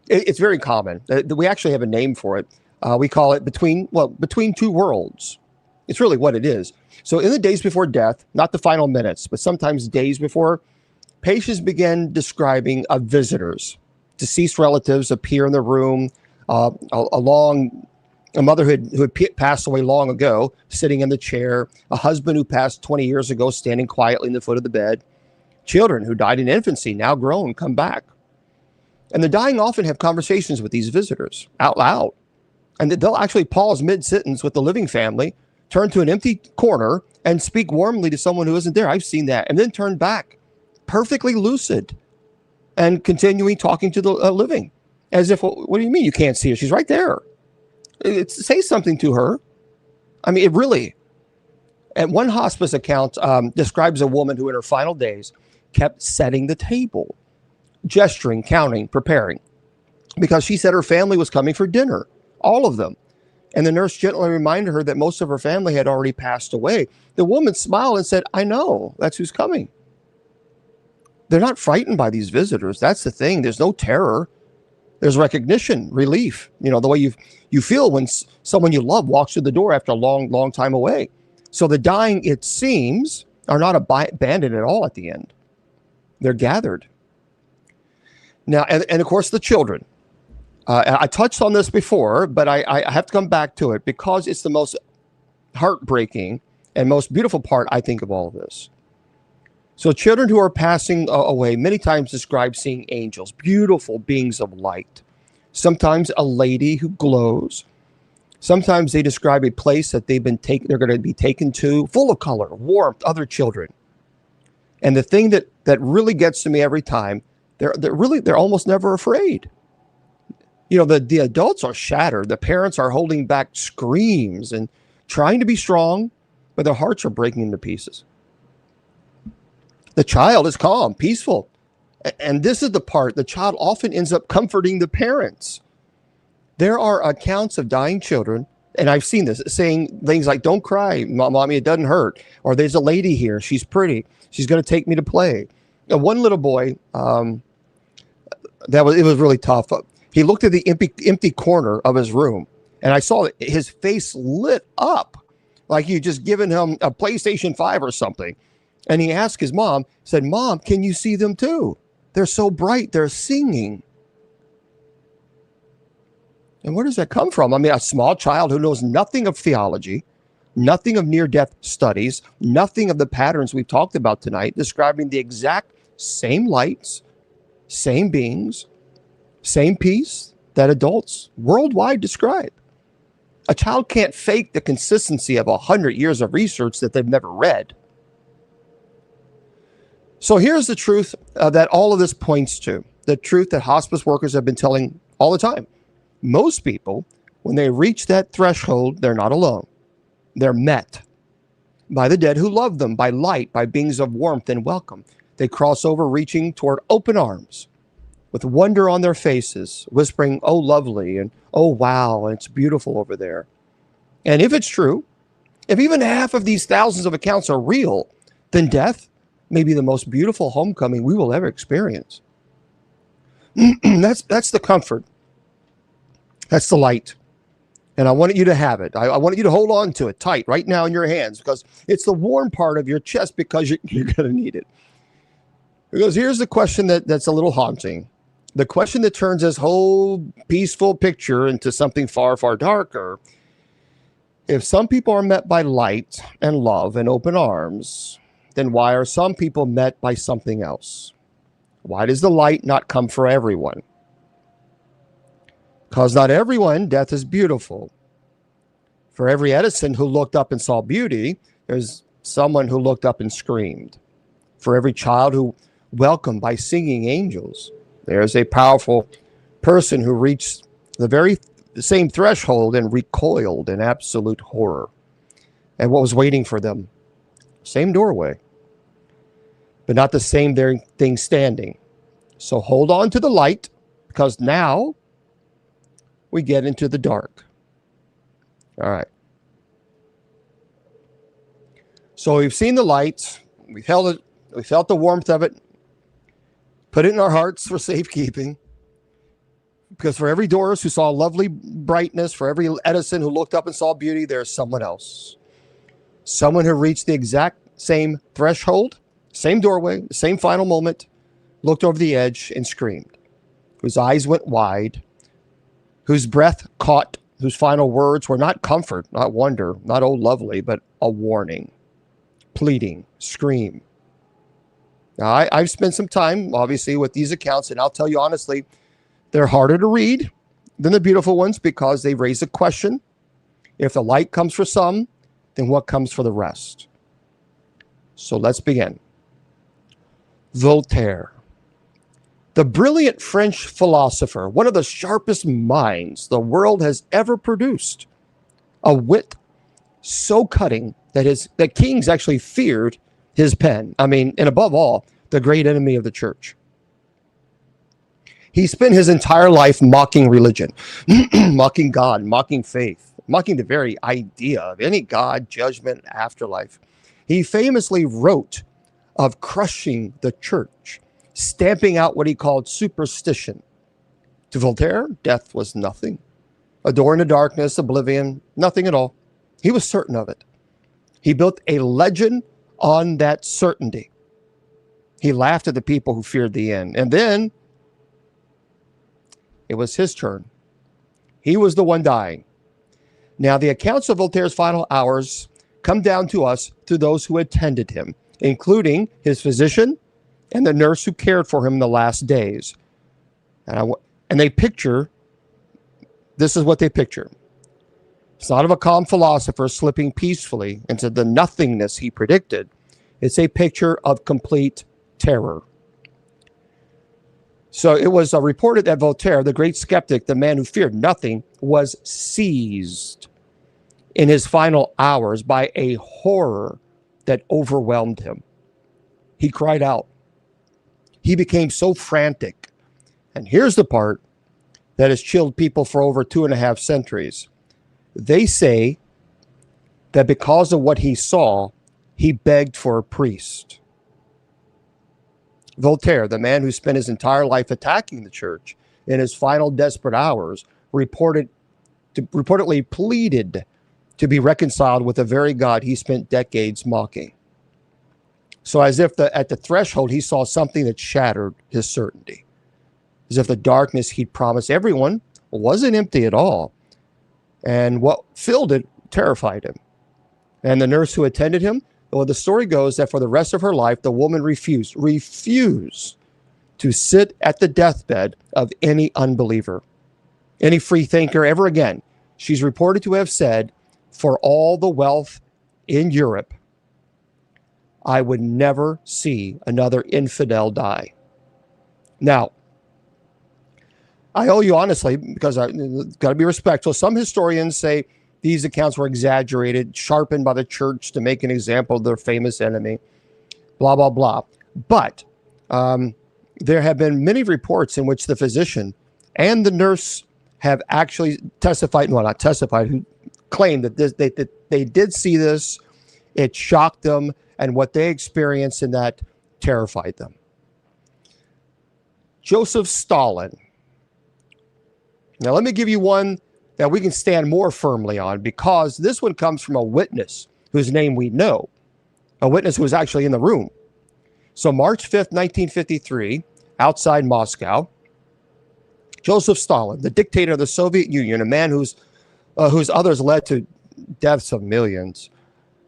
It's very common. We actually have a name for it. We call it between two worlds. It's really what it is. So in the days before death, not the final minutes, but sometimes days before, patients begin describing visitors. Deceased relatives appear in the room, a mother who had passed away long ago, sitting in the chair, a husband who passed 20 years ago, standing quietly in the foot of the bed, children who died in infancy, now grown, come back. And the dying often have conversations with these visitors out loud. And they'll actually pause mid-sentence with the living family, turn to an empty corner, and speak warmly to someone who isn't there. I've seen that. And then turn back, perfectly lucid, and continuing talking to the living. As if, what do you mean you can't see her? She's right there. Say something to her. I mean, it really. And one hospice account describes a woman who in her final days kept setting the table, gesturing, counting, preparing, because she said her family was coming for dinner, all of them. And the nurse gently reminded her that most of her family had already passed away. The woman smiled and said, I know, that's who's coming. They're not frightened by these visitors. That's the thing. There's no terror. There's recognition, relief. You know, the way you feel when someone you love walks through the door after a long, long time away. So the dying, it seems, are not abandoned at all at the end. They're gathered. Now, and of course, the children. I touched on this before, but I have to come back to it because it's the most heartbreaking and most beautiful part, I think, of all of this. So children who are passing away many times describe seeing angels, beautiful beings of light. Sometimes a lady who glows. Sometimes they describe a place that they're going to be taken to, full of color, warmth, other children. And the thing that really gets to me every time, they're almost never afraid. You know, the adults are shattered. The parents are holding back screams and trying to be strong, but their hearts are breaking into pieces. The child is calm, peaceful. And this is the part, the child often ends up comforting the parents. There are accounts of dying children, and I've seen this, saying things like, don't cry, mommy, it doesn't hurt. Or there's a lady here, she's pretty. She's going to take me to play. And one little boy, it was really tough. He looked at the empty corner of his room, and I saw that his face lit up like you just given him a PlayStation 5 or something. And he asked his mom, said, Mom, can you see them too? They're so bright. They're singing. And where does that come from? I mean, a small child who knows nothing of theology, nothing of near-death studies, nothing of the patterns we've talked about tonight, describing the exact same lights, same beings, same peace that adults worldwide describe. A child can't fake the consistency of 100 years of research that they've never read. So here's the truth that all of this points to, the truth that hospice workers have been telling all the time. Most people, when they reach that threshold, they're not alone. They're met by the dead who love them, by light, by beings of warmth and welcome. They cross over, reaching toward open arms, with wonder on their faces, whispering, oh, lovely, and oh, wow, and it's beautiful over there. And if it's true, if even half of these thousands of accounts are real, then death may be the most beautiful homecoming we will ever experience. That's the comfort. That's the light. And I want you to have it. I want you to hold on to it tight right now in your hands, because it's the warm part of your chest, because you're going to need it. Because here's the question that's a little haunting. The question that turns this whole peaceful picture into something far, far darker. If some people are met by light and love and open arms, then why are some people met by something else? Why does the light not come for everyone? Because not everyone, death is beautiful. For every Edison who looked up and saw beauty, there's someone who looked up and screamed. For every child who welcomed by singing angels, there's a powerful person who reached the very same threshold and recoiled in absolute horror at what was waiting for them. Same doorway, but not the same thing standing. So hold on to the light, because now we get into the dark. All right. So we've seen the light, we've held it, we felt the warmth of it, put it in our hearts for safekeeping. Because for every Doris who saw lovely brightness, for every Edison who looked up and saw beauty, there's someone else. Someone who reached the exact same threshold, same doorway, same final moment, looked over the edge and screamed, whose eyes went wide, whose breath caught, whose final words were not comfort, not wonder, not oh lovely, but a warning, pleading, scream. Now, I've spent some time, obviously, with these accounts, and I'll tell you honestly, they're harder to read than the beautiful ones because they raise a question. If the light comes for some, then what comes for the rest? So let's begin. Voltaire, the brilliant French philosopher, one of the sharpest minds the world has ever produced, a wit so cutting that kings actually feared his pen. I mean, and above all, the great enemy of the church. He spent his entire life mocking religion, mocking God, mocking faith, mocking the very idea of any God, judgment, afterlife. He famously wrote of crushing the church, stamping out what he called superstition. To Voltaire, death was nothing. A door into darkness, oblivion, nothing at all. He was certain of it. He built a legend on that certainty. He laughed at the people who feared the end. And then it was his turn. He was the one dying. Now, the accounts of Voltaire's final hours come down to us through those who attended him, including his physician and the nurse who cared for him in the last days. And they picture, this is what they picture. It's not of a calm philosopher slipping peacefully into the nothingness he predicted. It's a picture of complete terror. So it was reported that Voltaire, the great skeptic, the man who feared nothing, was seized in his final hours by a horror that overwhelmed him. He cried out. He became so frantic. And here's the part that has chilled people for over 2.5 centuries. They say that because of what he saw, he begged for a priest. Voltaire, the man who spent his entire life attacking the church, in his final desperate hours, reportedly pleaded to be reconciled with the very God he spent decades mocking. So as if at the threshold, he saw something that shattered his certainty. As if the darkness he'd promised everyone wasn't empty at all. And what filled it terrified him. And the nurse who attended him, well, the story goes that for the rest of her life, the woman refused to sit at the deathbed of any unbeliever, any free thinker ever again. She's reported to have said, for all the wealth in Europe, I would never see another infidel die. Now, I owe you honestly, because I got to be respectful. Some historians say these accounts were exaggerated, sharpened by the church to make an example of their famous enemy, blah, blah, blah. But there have been many reports in which the physician and the nurse have actually testified, well, not testified, who claimed that they did see this, it shocked them, and what they experienced in that terrified them. Joseph Stalin. Now, let me give you one that we can stand more firmly on, because this one comes from a witness whose name we know, a witness who was actually in the room. So March 5th, 1953, outside Moscow, Joseph Stalin, the dictator of the Soviet Union, a man whose others led to deaths of millions,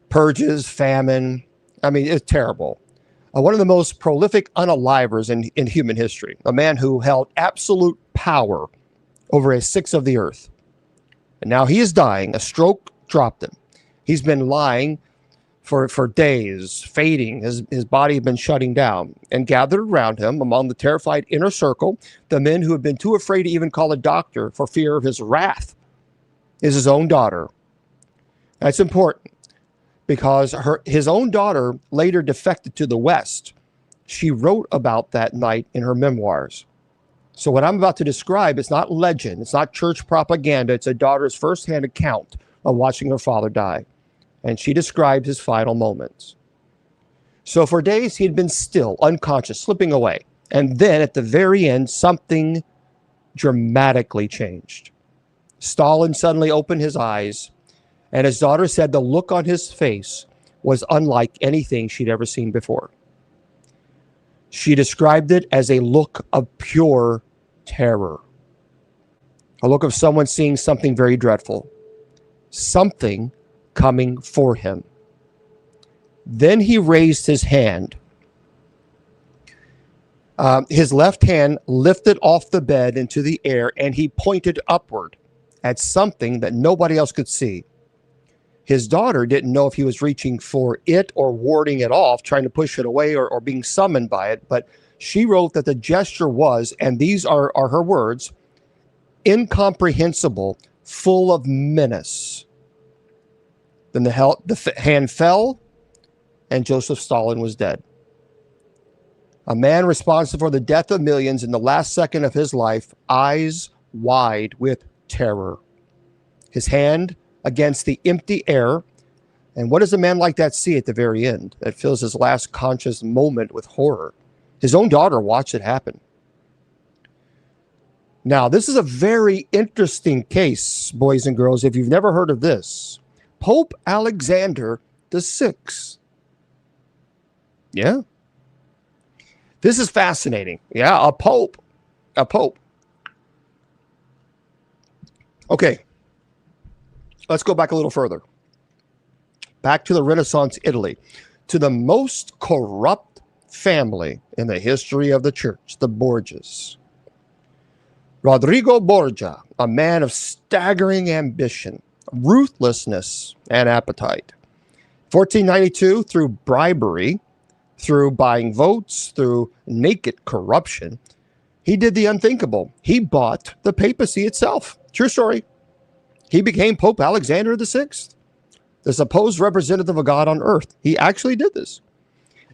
purges, famine. I mean, it's terrible. One of the most prolific unalivers in human history, a man who held absolute power over 1/6 of the earth. And now he is dying. A stroke dropped him. He's been lying for days, fading. His body had been shutting down, and gathered around him among the terrified inner circle, the men who had been too afraid to even call a doctor for fear of his wrath, is his own daughter. That's important because his own daughter later defected to the West. She wrote about that night in her memoirs. So what I'm about to describe is not legend. It's not church propaganda. It's a daughter's firsthand account of watching her father die. And she describes his final moments. So for days, he had been still, unconscious, slipping away. And then at the very end, something dramatically changed. Stalin suddenly opened his eyes, and his daughter said the look on his face was unlike anything she'd ever seen before. She described it as a look of pure terror. A look of someone seeing something very dreadful. Something coming for him. Then he raised his hand. His left hand lifted off the bed into the air, and he pointed upward at something that nobody else could see. His daughter didn't know if he was reaching for it or warding it off, trying to push it away or being summoned by it. But she wrote that the gesture was, and these are her words, incomprehensible, full of menace. Then the hand fell, and Joseph Stalin was dead. A man responsible for the death of millions in the last second of his life, eyes wide with terror. His hand against the empty air. And what does a man like that see at the very end? That fills his last conscious moment with horror. His own daughter watched it happen. Now, this is a very interesting case, boys and girls, if you've never heard of this. Pope Alexander VI. Yeah. This is fascinating. Yeah, a pope. A pope. Okay. Let's go back a little further. Back to the Renaissance Italy. To the most corrupt family in the history of the church, the Borgias. Rodrigo Borgia, a man of staggering ambition, ruthlessness, and appetite. 1492, through bribery, through buying votes, through naked corruption, he did the unthinkable. He bought the papacy itself. True story. He became Pope Alexander VI, the supposed representative of God on earth. He actually did this.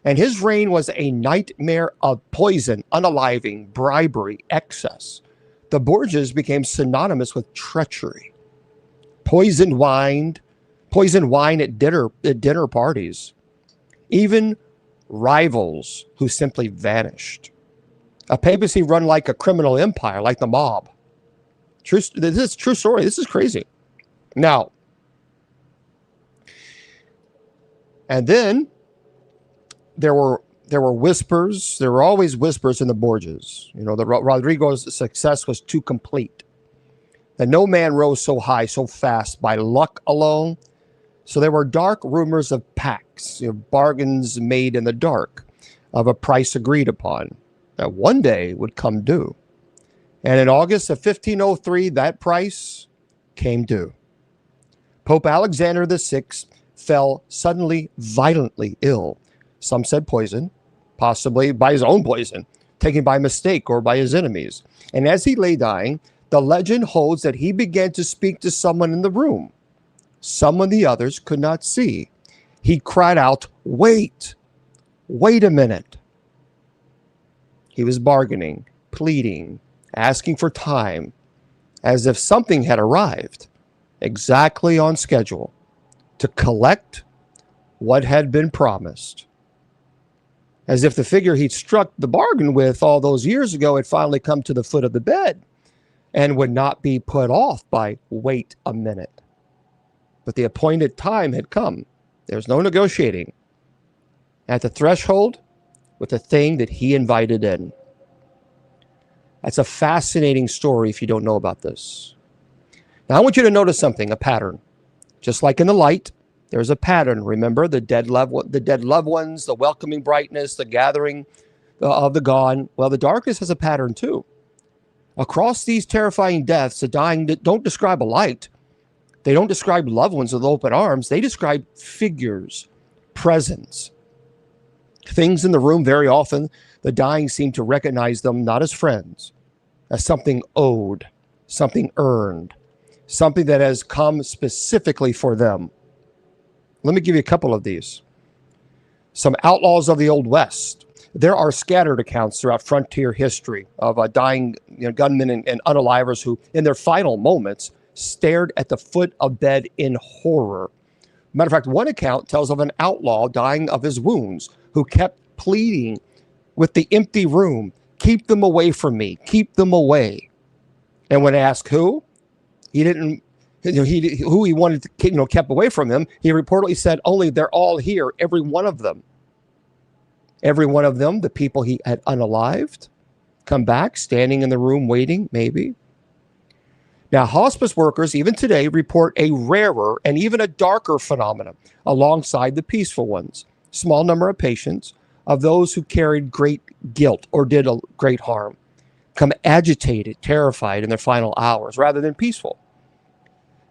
And his reign was a nightmare of poison, unaliving, bribery, excess. The Borgias became synonymous with treachery. Poisoned wine at dinner parties. Even rivals who simply vanished. A papacy run like a criminal empire, like the mob. This is a true story. This is crazy. Now, and then there were whispers. There were always whispers in the Borgias. You know, Rodrigo's success was too complete. That no man rose so high, so fast by luck alone. So there were dark rumors of pacts, bargains made in the dark, of a price agreed upon that one day would come due. And in August of 1503, that price came due. Pope Alexander VI fell suddenly violently ill. Some said poison, possibly by his own poison, taken by mistake or by his enemies. And as he lay dying, the legend holds that he began to speak to someone in the room, someone the others could not see. He cried out, wait a minute. He was bargaining, pleading, asking for time, as if something had arrived exactly on schedule to collect what had been promised. As if the figure he'd struck the bargain with all those years ago had finally come to the foot of the bed and would not be put off by wait a minute. But the appointed time had come. There was no negotiating. At the threshold with the thing that he invited in. That's a fascinating story if you don't know about this. Now I want you to notice something, a pattern. Just like in the light, there's a pattern. Remember the dead loved ones, the welcoming brightness, the gathering of the gone. Well, the darkness has a pattern too. Across these terrifying deaths, the dying don't describe a light. They don't describe loved ones with open arms. They describe figures, presence. Things in the room, very often, the dying seem to recognize them not as friends, as something owed, something earned, something that has come specifically for them. Let me give you a couple of these. Some outlaws of the Old West. There are scattered accounts throughout frontier history of dying gunmen and unalivers who, in their final moments, stared at the foot of bed in horror. Matter of fact, one account tells of an outlaw dying of his wounds who kept pleading with the empty room, keep them away from me, keep them away. And when asked who, he didn't, who he wanted to keep, kept away from him, he reportedly said, only they're all here, every one of them. Every one of them, the people he had unalived, come back, standing in the room waiting, maybe. Now, hospice workers, even today, report a rarer and even a darker phenomenon alongside the peaceful ones. Small number of patients, of those who carried great guilt or did a great harm, come agitated, terrified in their final hours rather than peaceful.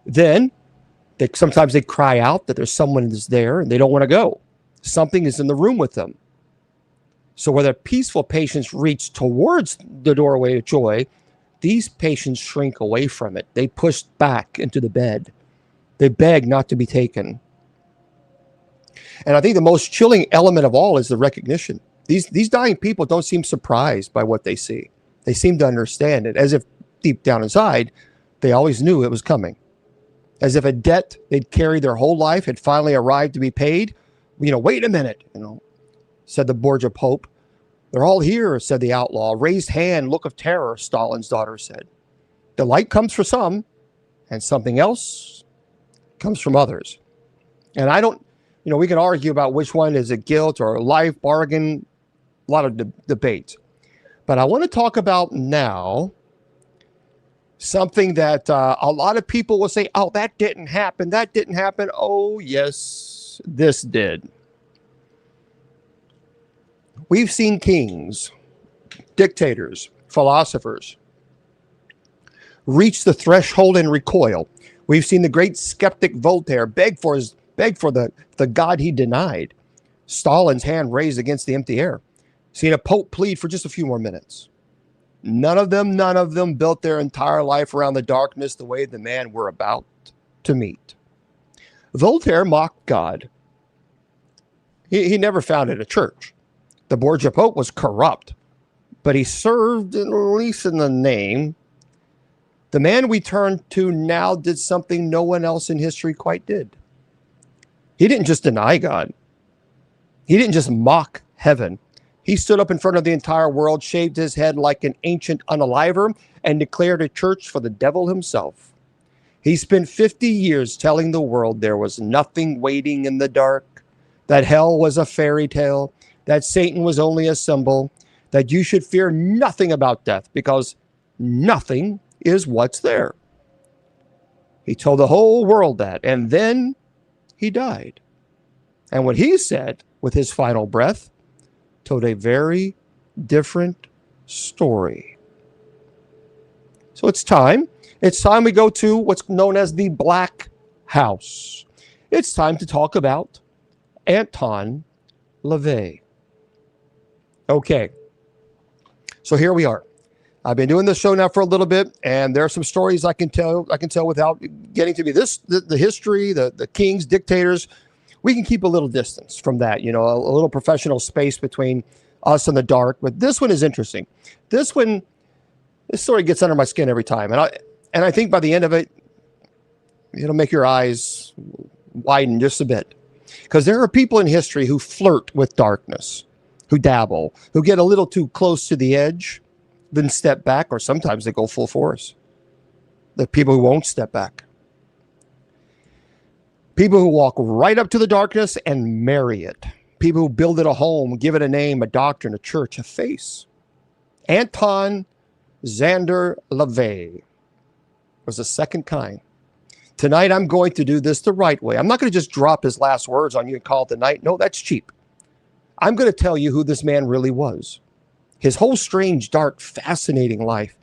Then, sometimes they cry out that there's someone that's there and they don't want to go. Something is in the room with them. So where the peaceful patients reach towards the doorway of joy, these patients shrink away from it. They push back into the bed. They beg not to be taken. And I think the most chilling element of all is the recognition. These dying people don't seem surprised by what they see. They seem to understand it, as if deep down inside, they always knew it was coming. As if a debt they'd carried their whole life had finally arrived to be paid. Wait a minute, said the Borgia Pope. They're all here, said the outlaw. Raised hand, look of terror, Stalin's daughter said. The light comes for some, and something else comes from others. And I don't, we can argue about which one is a guilt or a life bargain, a lot of debate. But I want to talk about now something that a lot of people will say, oh, that didn't happen. That didn't happen. Oh, yes, this did. We've seen kings, dictators, philosophers reach the threshold and recoil. We've seen the great skeptic Voltaire beg for the God he denied. Stalin's hand raised against the empty air. Seen a pope plead for just a few more minutes. None of them built their entire life around the darkness the way the man we're about to meet. Voltaire mocked God. He never founded a church. The Borgia Pope was corrupt, but he served, at least in the name. The man we turn to now did something no one else in history quite did. He didn't just deny God. He didn't just mock heaven. He stood up in front of the entire world, shaved his head like an ancient unaliver, and declared a church for the devil himself. He spent 50 years telling the world there was nothing waiting in the dark, that hell was a fairy tale, that Satan was only a symbol, that you should fear nothing about death because nothing is what's there. He told the whole world that, and then he died. And what he said with his final breath told a very different story. So it's time. It's time we go to what's known as the Black House. It's time to talk about Anton LaVey. Okay, so here we are. I've been doing this show now for a little bit, and there are some stories I can tell without getting to be the history, the kings, dictators. We can keep a little distance from that, a little professional space between us and the dark. But this one is interesting. This story gets under my skin every time, and I think by the end of it, it'll make your eyes widen just a bit, because there are people in history who flirt with darkness, who dabble, who get a little too close to the edge, then step back, or sometimes they go full force. The people who won't step back. People who walk right up to the darkness and marry it. People who build it a home, give it a name, a doctrine, a church, a face. Anton Szandor LaVey was the second kind. Tonight, I'm going to do this the right way. I'm not going to just drop his last words on you and call it the night. No, that's cheap. I'm going to tell you who this man really was. His whole strange, dark, fascinating life.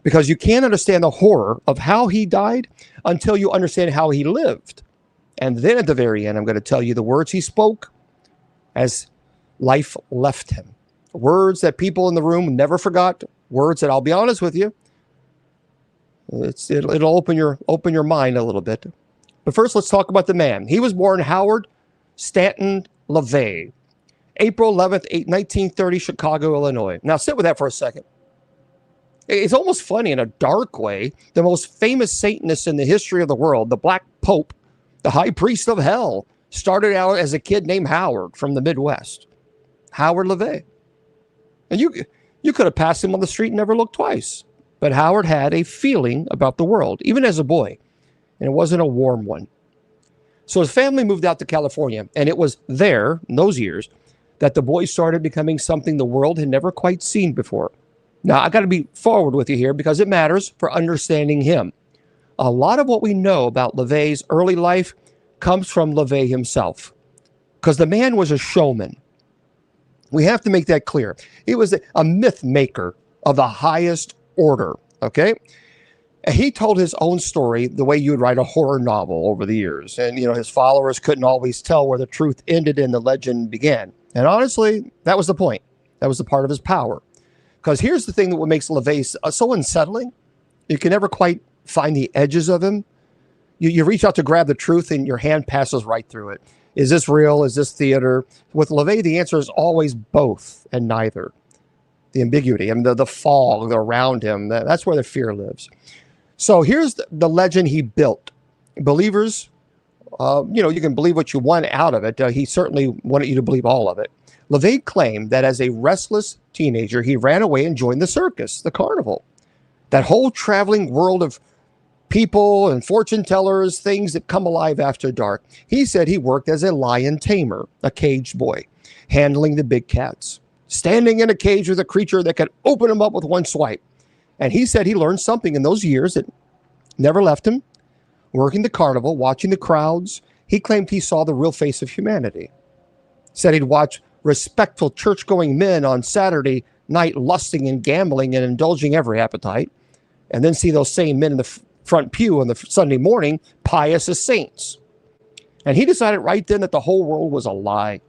Because you can't understand the horror of how he died until you understand how he lived. And then at the very end, I'm going to tell you the words he spoke as life left him. Words that people in the room never forgot. Words that, I'll be honest with you, it'll open your mind a little bit. But first, let's talk about the man. He was born Howard Stanton LaVey, April 11th, 1930, Chicago, Illinois. Now, sit with that for a second. It's almost funny in a dark way. The most famous Satanist in the history of the world, the Black Pope, the high priest of hell, started out as a kid named Howard from the Midwest. Howard LaVey. And you could have passed him on the street and never looked twice. But Howard had a feeling about the world, even as a boy. And it wasn't a warm one. So his family moved out to California. And it was there, in those years, that the boy started becoming something the world had never quite seen before. Now, I got to be forward with you here because it matters for understanding him. A lot of what we know about LaVey's early life comes from LaVey himself, because the man was a showman. We have to make that clear. He was a myth maker of the highest order, okay? And he told his own story the way you would write a horror novel over the years. And, his followers couldn't always tell where the truth ended and the legend began. And honestly, that was the point. That was the part of his power. Because here's the thing that what makes LaVey so unsettling. You can never quite find the edges of him. You reach out to grab the truth and your hand passes right through it. Is this real? Is this theater? With LaVey, the answer is always both and neither. The ambiguity and the fog around him, that's where the fear lives. So here's the legend he built. Believers, you can believe what you want out of it. He certainly wanted you to believe all of it. LaVey claimed that as a restless teenager, he ran away and joined the circus, the carnival. That whole traveling world of people and fortune tellers, things that come alive after dark. He said he worked as a lion tamer, a caged boy, handling the big cats, standing in a cage with a creature that could open him up with one swipe. And he said he learned something in those years that never left him. Working the carnival, watching the crowds, he claimed he saw the real face of humanity. Said he'd watch respectful church-going men on Saturday night lusting and gambling and indulging every appetite, and then see those same men in the front pew on the Sunday morning, pious as saints. And he decided right then that the whole world was a lie.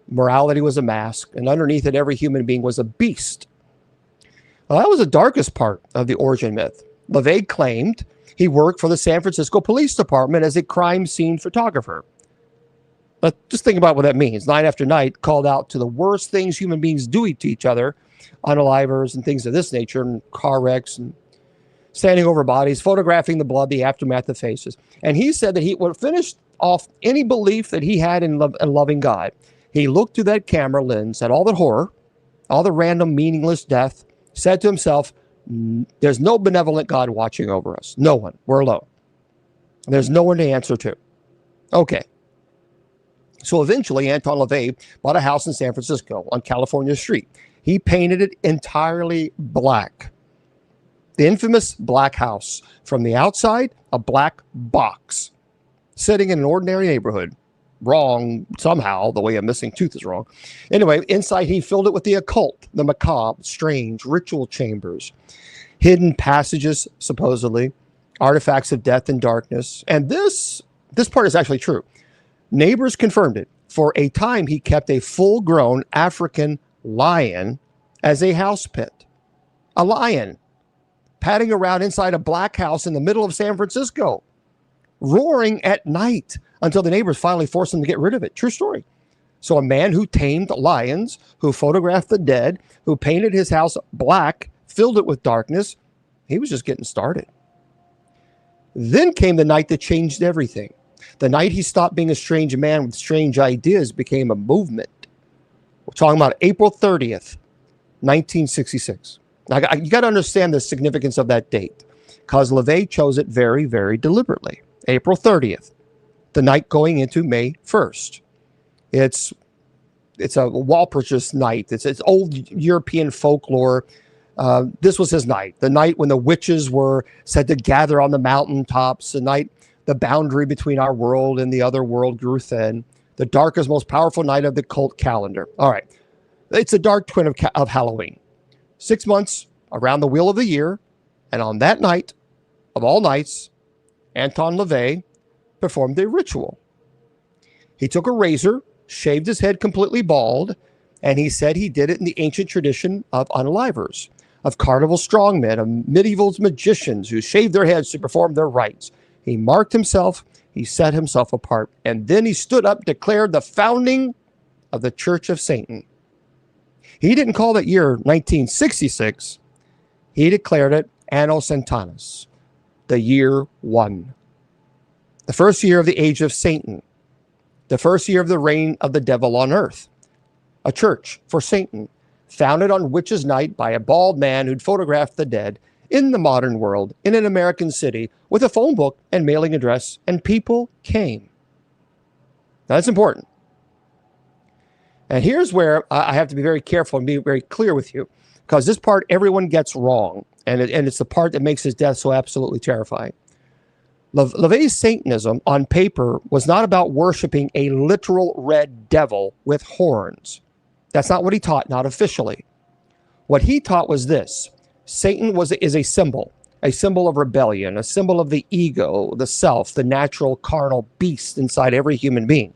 Morality was a mask, and underneath it, every human being was a beast. Well, that was the darkest part of the origin myth. LaVey claimed he worked for the San Francisco Police Department as a crime scene photographer. But just think about what that means. Night after night, called out to the worst things human beings do to each other, unalivers and things of this nature, and car wrecks, and standing over bodies, photographing the blood, the aftermath of faces. And he said that he would finish off any belief that he had in loving God. He looked through that camera lens at all the horror, all the random, meaningless death, said to himself, there's no benevolent God watching over us. No one. We're alone. There's no one to answer to. Okay. So eventually, Anton LaVey bought a house in San Francisco on California Street. He painted it entirely black. The infamous black house. From the outside, a black box. Sitting in an ordinary neighborhood. Wrong somehow, the way a missing tooth is wrong. Anyway, inside he filled it with the occult, the macabre, strange, ritual chambers, hidden passages, supposedly, artifacts of death and darkness. And this part is actually true. Neighbors confirmed it. For a time, he kept a full-grown African lion as a house pet. A lion padding around inside a black house in the middle of San Francisco, roaring at night until the neighbors finally forced him to get rid of it. True story. So a man who tamed lions, who photographed the dead, who painted his house black, filled it with darkness, he was just getting started. Then came the night that changed everything. The night he stopped being a strange man with strange ideas became a movement. We're talking about April 30th, 1966. Now, you got to understand the significance of that date, because LaVey chose it very, very deliberately. April 30th, the night going into May 1st. It's a Walpurgis night. It's old European folklore. This was his night, the night when the witches were said to gather on the mountaintops, the night the boundary between our world and the other world grew thin, the darkest, most powerful night of the cult calendar. All right. It's a dark twin of Halloween. 6 months around the wheel of the year, and on that night, of all nights, Anton LaVey performed a ritual. He took a razor, shaved his head completely bald, and he said he did it in the ancient tradition of unalivers, of carnival strongmen, of medieval magicians who shaved their heads to perform their rites. He marked himself, he set himself apart, and then he stood up, declared the founding of the Church of Satan. He didn't call that year 1966. He declared it Anno Santanus, the year 1. The first year of the age of Satan. The first year of the reign of the devil on earth. A church for Satan, founded on Witches' Night by a bald man who'd photographed the dead in the modern world, in an American city, with a phone book and mailing address, and people came. Now, that's important. And here's where I have to be very careful and be very clear with you, because this part everyone gets wrong, and it's the part that makes his death so absolutely terrifying. LaVey's Satanism on paper was not about worshiping a literal red devil with horns. That's not what he taught, not officially. What he taught was this: Satan is a symbol of rebellion, a symbol of the ego, the self, the natural carnal beast inside every human being.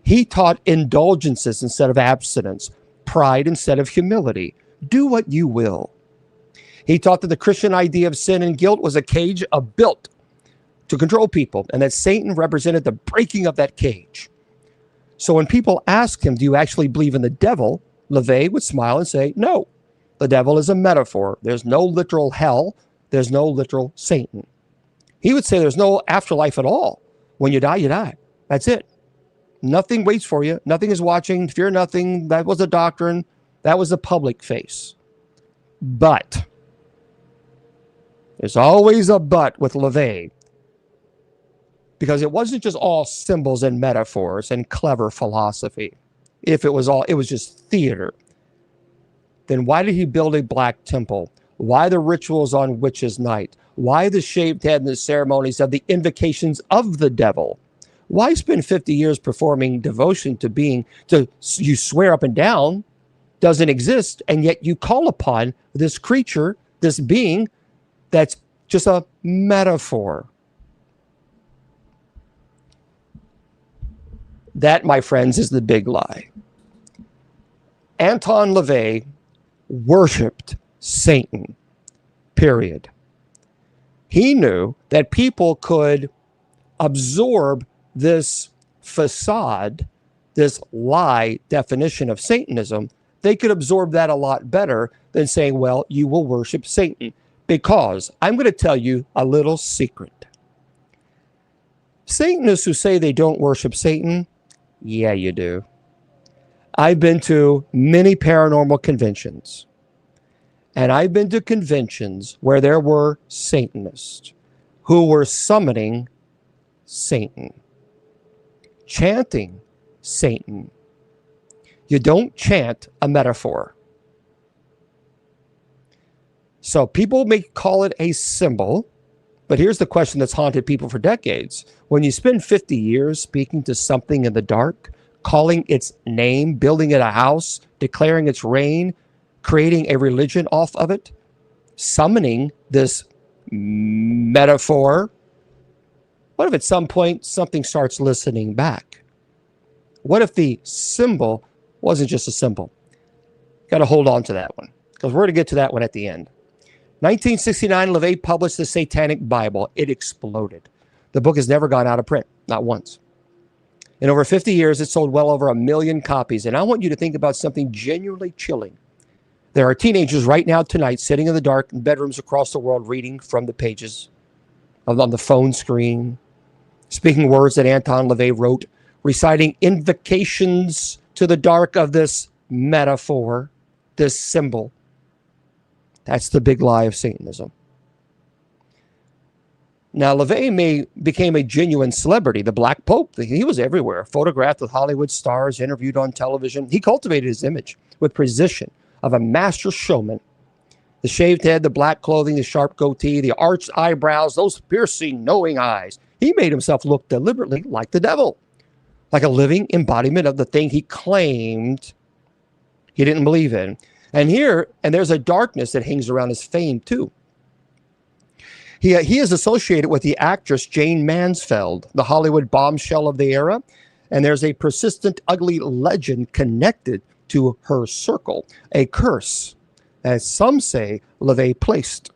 He taught indulgences instead of abstinence, pride instead of humility. Do what you will. He taught that the Christian idea of sin and guilt was a cage built to control people, and that Satan represented the breaking of that cage. So when people asked him, do you actually believe in the devil? LaVey would smile and say, no, the devil is a metaphor. There's no literal hell. There's no literal Satan. He would say there's no afterlife at all. When you die, you die. That's it. Nothing waits for you. Nothing is watching. Fear nothing. That was the doctrine. That was the public face. But there's always a but with LaVey, because it wasn't just all symbols and metaphors and clever philosophy. If it was all, it was just theater. Then why did he build a black temple? Why the rituals on Witches' Night? Why the shaved head and the ceremonies of the invocations of the devil? Why spend 50 years performing devotion to being, you swear up and down doesn't exist, and yet you call upon this creature, this being, that's just a metaphor? That, my friends, is the big lie. Anton LaVey worshipped Satan, period. He knew that people could absorb this facade, this lie definition of Satanism. They could absorb that a lot better than saying, well, you will worship Satan. Because I'm going to tell you a little secret. Satanists who say they don't worship Satan, yeah, you do. I've been to many paranormal conventions, and I've been to conventions where there were Satanists who were summoning Satan, chanting Satan. You don't chant a metaphor. So people may call it a symbol, but here's the question that's haunted people for decades. When you spend 50 years speaking to something in the dark, calling its name, building it a house, declaring its reign, creating a religion off of it, summoning this metaphor, what if at some point something starts listening back? What if the symbol wasn't just a symbol? Got to hold on to that one, because we're going to get to that one at the end. 1969, LaVey published the Satanic Bible. It exploded. The book has never gone out of print, not once. In over 50 years, it sold well over 1 million copies. And I want you to think about something genuinely chilling. There are teenagers right now tonight sitting in the dark in bedrooms across the world reading from the pages on the phone screen, speaking words that Anton LaVey wrote, reciting invocations to the dark of this metaphor, this symbol. That's the big lie of Satanism. Now, LaVey became a genuine celebrity, the Black Pope. He was everywhere, photographed with Hollywood stars, interviewed on television. He cultivated his image with precision of a master showman. The shaved head, the black clothing, the sharp goatee, the arched eyebrows, those piercing, knowing eyes. He made himself look deliberately like the devil, like a living embodiment of the thing he claimed he didn't believe in. And there's a darkness that hangs around his fame, too. He is associated with the actress Jane Mansfield, the Hollywood bombshell of the era. And there's a persistent, ugly legend connected to her circle, a curse, as some say LaVey placed.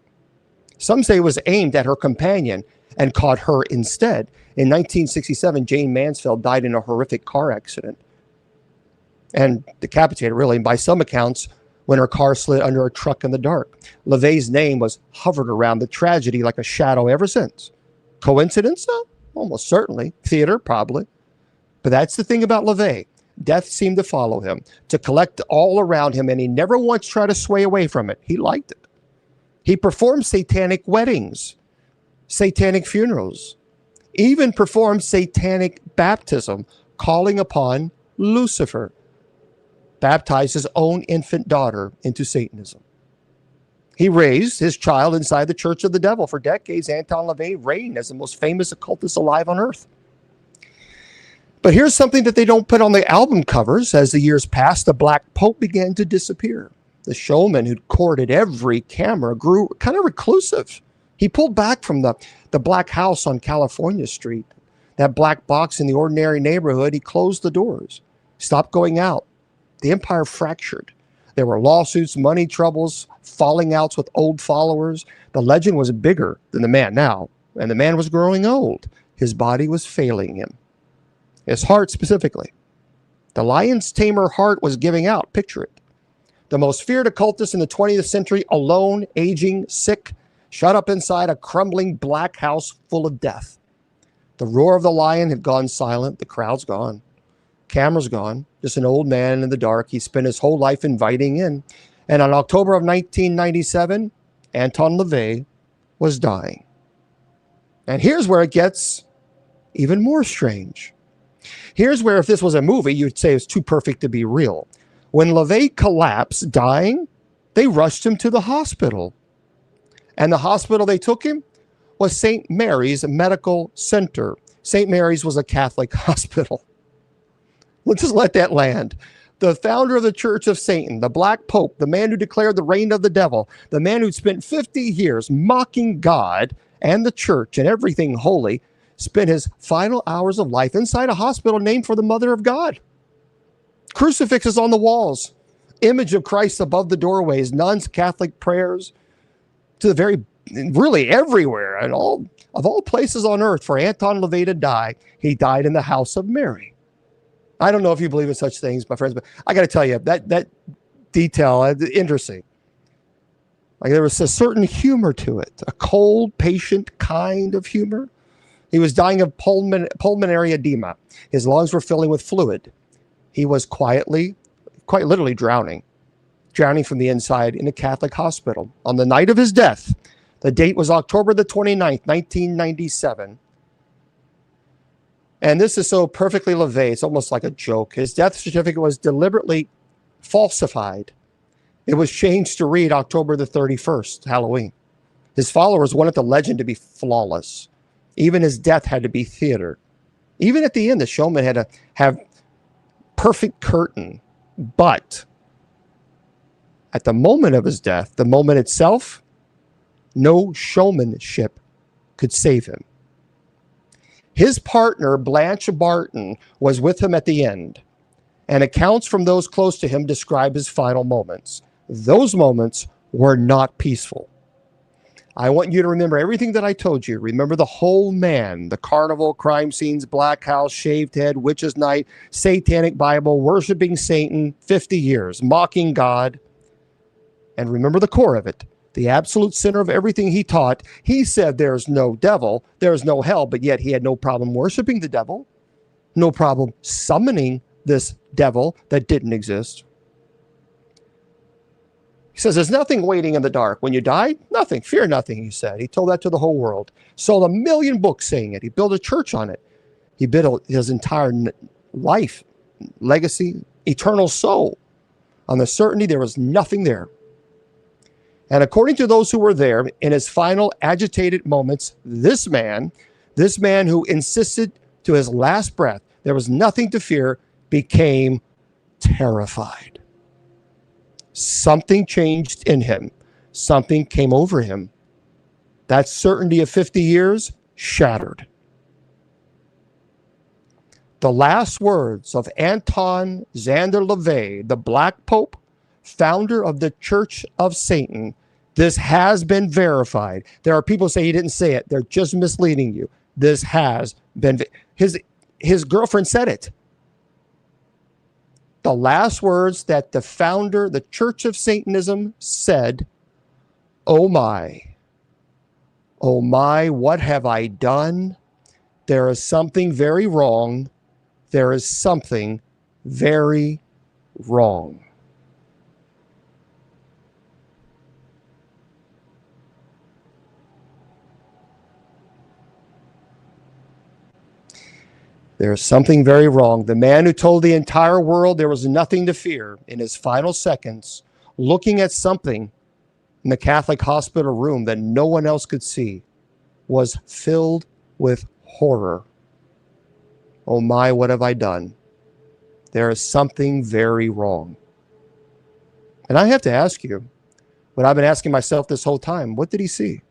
Some say it was aimed at her companion and caught her instead. In 1967, Jane Mansfield died in a horrific car accident and decapitated, really, by some accounts, when her car slid under a truck in the dark. LaVey's name was hovered around the tragedy like a shadow ever since. Coincidence? Almost certainly. Theater? Probably. But that's the thing about LaVey. Death seemed to follow him, to collect all around him, and he never once tried to sway away from it. He liked it. He performed satanic weddings, satanic funerals, even performed satanic baptism, calling upon Lucifer, baptized his own infant daughter into Satanism. He raised his child inside the Church of the Devil. For decades, Anton LaVey reigned as the most famous occultist alive on earth. But here's something that they don't put on the album covers. As the years passed, the Black Pope began to disappear. The showman who'd courted every camera grew kind of reclusive. He pulled back from the black house on California Street, that black box in the ordinary neighborhood. He closed the doors, stopped going out. The empire fractured. There were lawsuits, money troubles, falling outs with old followers. The legend was bigger than the man now, and the man was growing old. His body was failing him. His heart specifically. The lion's tamer heart was giving out. Picture it. The most feared occultist in the 20th century, alone, aging, sick, shut up inside a crumbling black house full of death. The roar of the lion had gone silent. The crowd's gone. Camera's gone. Just an old man in the dark. He spent his whole life inviting in. And on October of 1997, Anton LaVey was dying. And here's where it gets even more strange. Here's where, if this was a movie, you'd say it's too perfect to be real. When LaVey collapsed, dying, they rushed him to the hospital. And the hospital they took him was St. Mary's Medical Center. St. Mary's was a Catholic hospital. Let's just let that land. The founder of the Church of Satan, the Black Pope, the man who declared the reign of the devil, the man who'd spent 50 years mocking God and the church and everything holy, spent his final hours of life inside a hospital named for the Mother of God. Crucifixes on the walls, image of Christ above the doorways, nuns, Catholic prayers, to the very, really everywhere, and all places on earth for Anton LaVey to die. He died in the house of Mary. I don't know if you believe in such things, my friends, but I got to tell you, that detail, interesting. Like, there was a certain humor to it, a cold, patient kind of humor. He was dying of pulmonary edema. His lungs were filling with fluid. He was quite literally drowning from the inside in a Catholic hospital. On the night of his death, the date was October the 29th, 1997. And this is so perfectly LaVey, it's almost like a joke. His death certificate was deliberately falsified. It was changed to read October the 31st, Halloween. His followers wanted the legend to be flawless. Even his death had to be theater. Even at the end, the showman had to have perfect curtain. But at the moment of his death, the moment itself, no showmanship could save him. His partner, Blanche Barton, was with him at the end, and accounts from those close to him describe his final moments. Those moments were not peaceful. I want you to remember everything that I told you. Remember the whole man, the carnival, crime scenes, black house, shaved head, witch's night, satanic Bible, worshiping Satan, 50 years, mocking God. And remember the core of it, the absolute center of everything he taught. He said there's no devil, there's no hell, but yet he had no problem worshiping the devil, no problem summoning this devil that didn't exist. He says, there's nothing waiting in the dark. When you die, nothing. Fear nothing, he said. He told that to the whole world. Sold 1 million books saying it. He built a church on it. He built his entire life, legacy, eternal soul on the certainty there was nothing there. And according to those who were there, in his final agitated moments, this man who insisted to his last breath there was nothing to fear, became terrified. Something changed in him. Something came over him. That certainty of 50 years shattered. The last words of Anton Xander LaVey, the Black Pope, founder of the Church of Satan. This has been verified. There are people who say he didn't say it. They're just misleading you. This has been. His girlfriend said it. The last words that the founder, the Church of Satanism, said, oh my, what have I done? There is something very wrong. There is something very wrong. There is something very wrong. The man who told the entire world there was nothing to fear in his final seconds, looking at something in the Catholic hospital room that no one else could see, was filled with horror. Oh my, what have I done? There is something very wrong. And I have to ask you, what I've been asking myself this whole time, what did he see?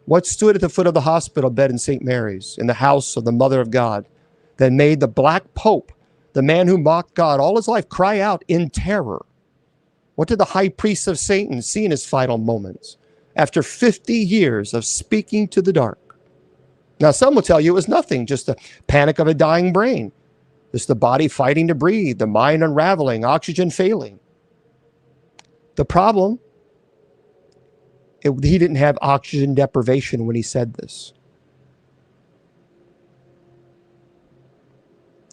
What stood at the foot of the hospital bed in St. Mary's, in the house of the Mother of God, that made the Black Pope, the man who mocked God all his life, cry out in terror? What did the high priest of Satan see in his final moments after 50 years of speaking to the dark? Now, some will tell you it was nothing, just the panic of a dying brain, just the body fighting to breathe, the mind unraveling, oxygen failing. The problem, he didn't have oxygen deprivation when he said this.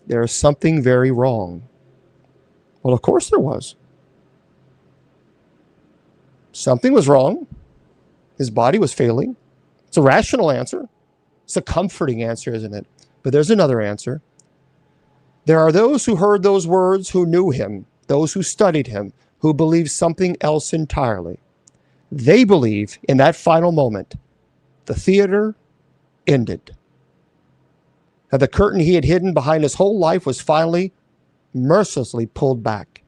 There is something very wrong. Well, of course there was. Something was wrong. His body was failing. It's a rational answer. It's a comforting answer, isn't it? But there's another answer. There are those who heard those words, who knew him, those who studied him, who believe something else entirely. They believe in that final moment, the theater ended. That the curtain he had hidden behind his whole life was finally, mercilessly pulled back.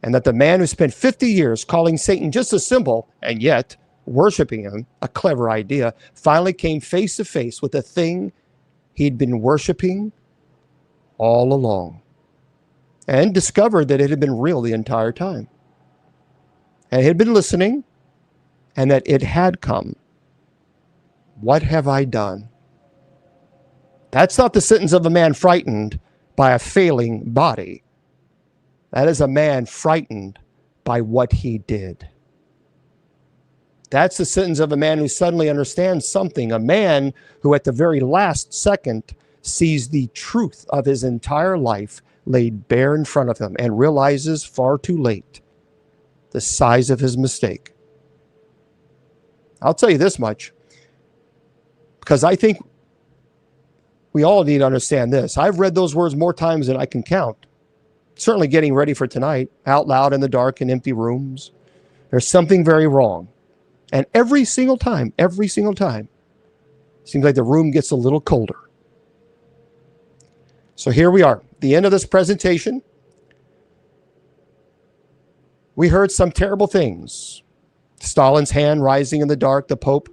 And that the man who spent 50 years calling Satan just a symbol, and yet worshiping him, a clever idea, finally came face to face with the thing he'd been worshiping all along. And discovered that it had been real the entire time. And he had been listening, and that it had come. What have I done? That's not the sentence of a man frightened by a failing body. That is a man frightened by what he did. That's the sentence of a man who suddenly understands something, a man who at the very last second sees the truth of his entire life laid bare in front of him and realizes far too late the size of his mistake. I'll tell you this much, because I think we all need to understand this. I've read those words more times than I can count. Certainly getting ready for tonight, out loud in the dark and empty rooms. There's something very wrong. And every single time, seems like the room gets a little colder. So here we are, the end of this presentation. We heard some terrible things. Stalin's hand rising in the dark, the Pope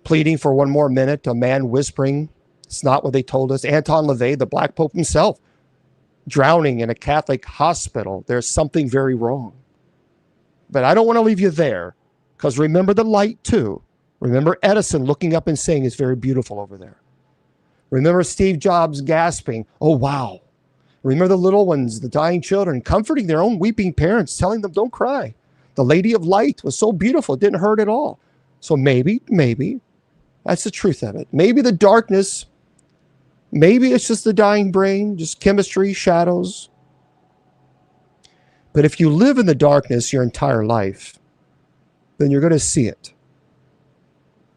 pleading for one more minute, a man whispering, it's not what they told us. Anton LaVey, the Black Pope himself, drowning in a Catholic hospital. There's something very wrong. But I don't want to leave you there, because remember the light too. Remember Edison looking up and saying, it's very beautiful over there. Remember Steve Jobs gasping, oh wow. Remember the little ones, the dying children, comforting their own weeping parents, telling them, don't cry. The Lady of Light was so beautiful, it didn't hurt at all. So maybe, that's the truth of it. Maybe the darkness, maybe it's just the dying brain, just chemistry, shadows. But if you live in the darkness your entire life, then you're going to see it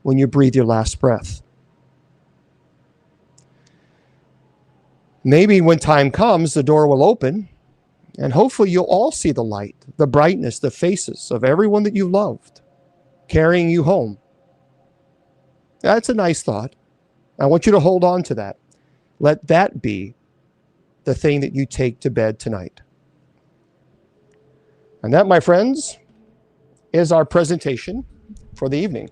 when you breathe your last breath. Maybe when time comes, the door will open, and hopefully you'll all see the light, the brightness, the faces of everyone that you loved, carrying you home. That's a nice thought. I want you to hold on to that. Let that be the thing that you take to bed tonight. And that, my friends, is our presentation for the evening.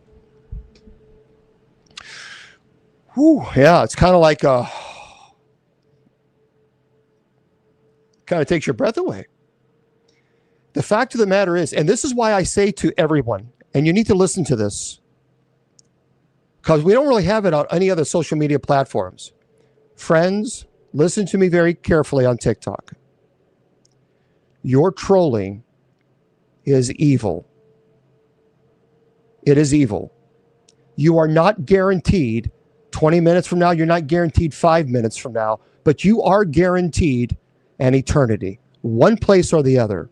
Whew, yeah, it's kind of like a Kind of takes your breath away. The fact of the matter is, and this is why I say to everyone, and you need to listen to this, because we don't really have it on any other social media platforms. Friends, listen to me very carefully on TikTok. Your trolling is evil. It is evil. You are not guaranteed 20 minutes from now. You're not guaranteed 5 minutes from now, but you are guaranteed an eternity, one place or the other.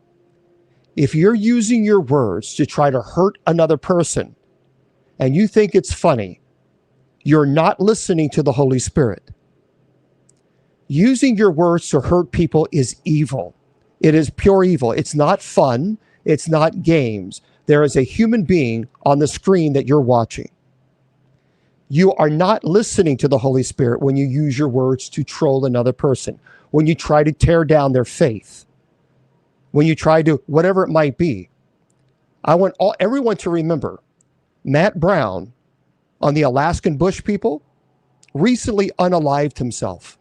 If you're using your words to try to hurt another person and you think it's funny, you're not listening to the Holy Spirit. Using your words to hurt people is evil. It is pure evil. It's not fun. It's not games. There is a human being on the screen that you're watching. You are not listening to the Holy Spirit when you use your words to troll another person, when you try to tear down their faith, when you try to, whatever it might be. I want everyone to remember Matt Brown on the Alaskan Bush people recently unalived himself.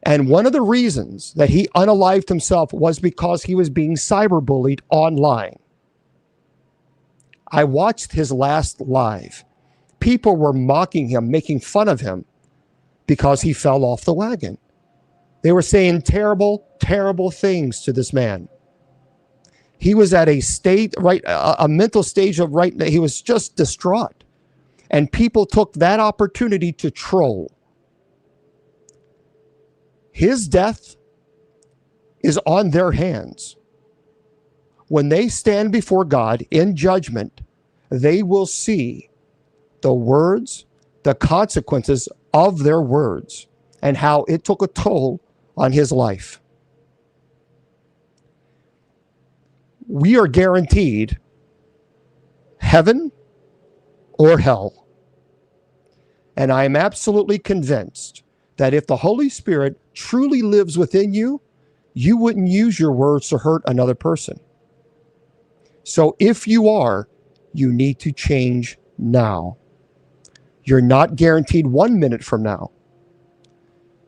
And one of the reasons that he unalived himself was because he was being cyberbullied online. I watched his last live. People were mocking him, making fun of him because he fell off the wagon. They were saying terrible, terrible things to this man. He was at a state, a mental stage of he was just distraught. And people took that opportunity to troll. His death is on their hands. When they stand before God in judgment, they will see the words, the consequences of their words, and how it took a toll on his life. We are guaranteed heaven or hell. And I am absolutely convinced that if the Holy Spirit truly lives within you, you wouldn't use your words to hurt another person. So if you are, you need to change now. You're not guaranteed 1 minute from now.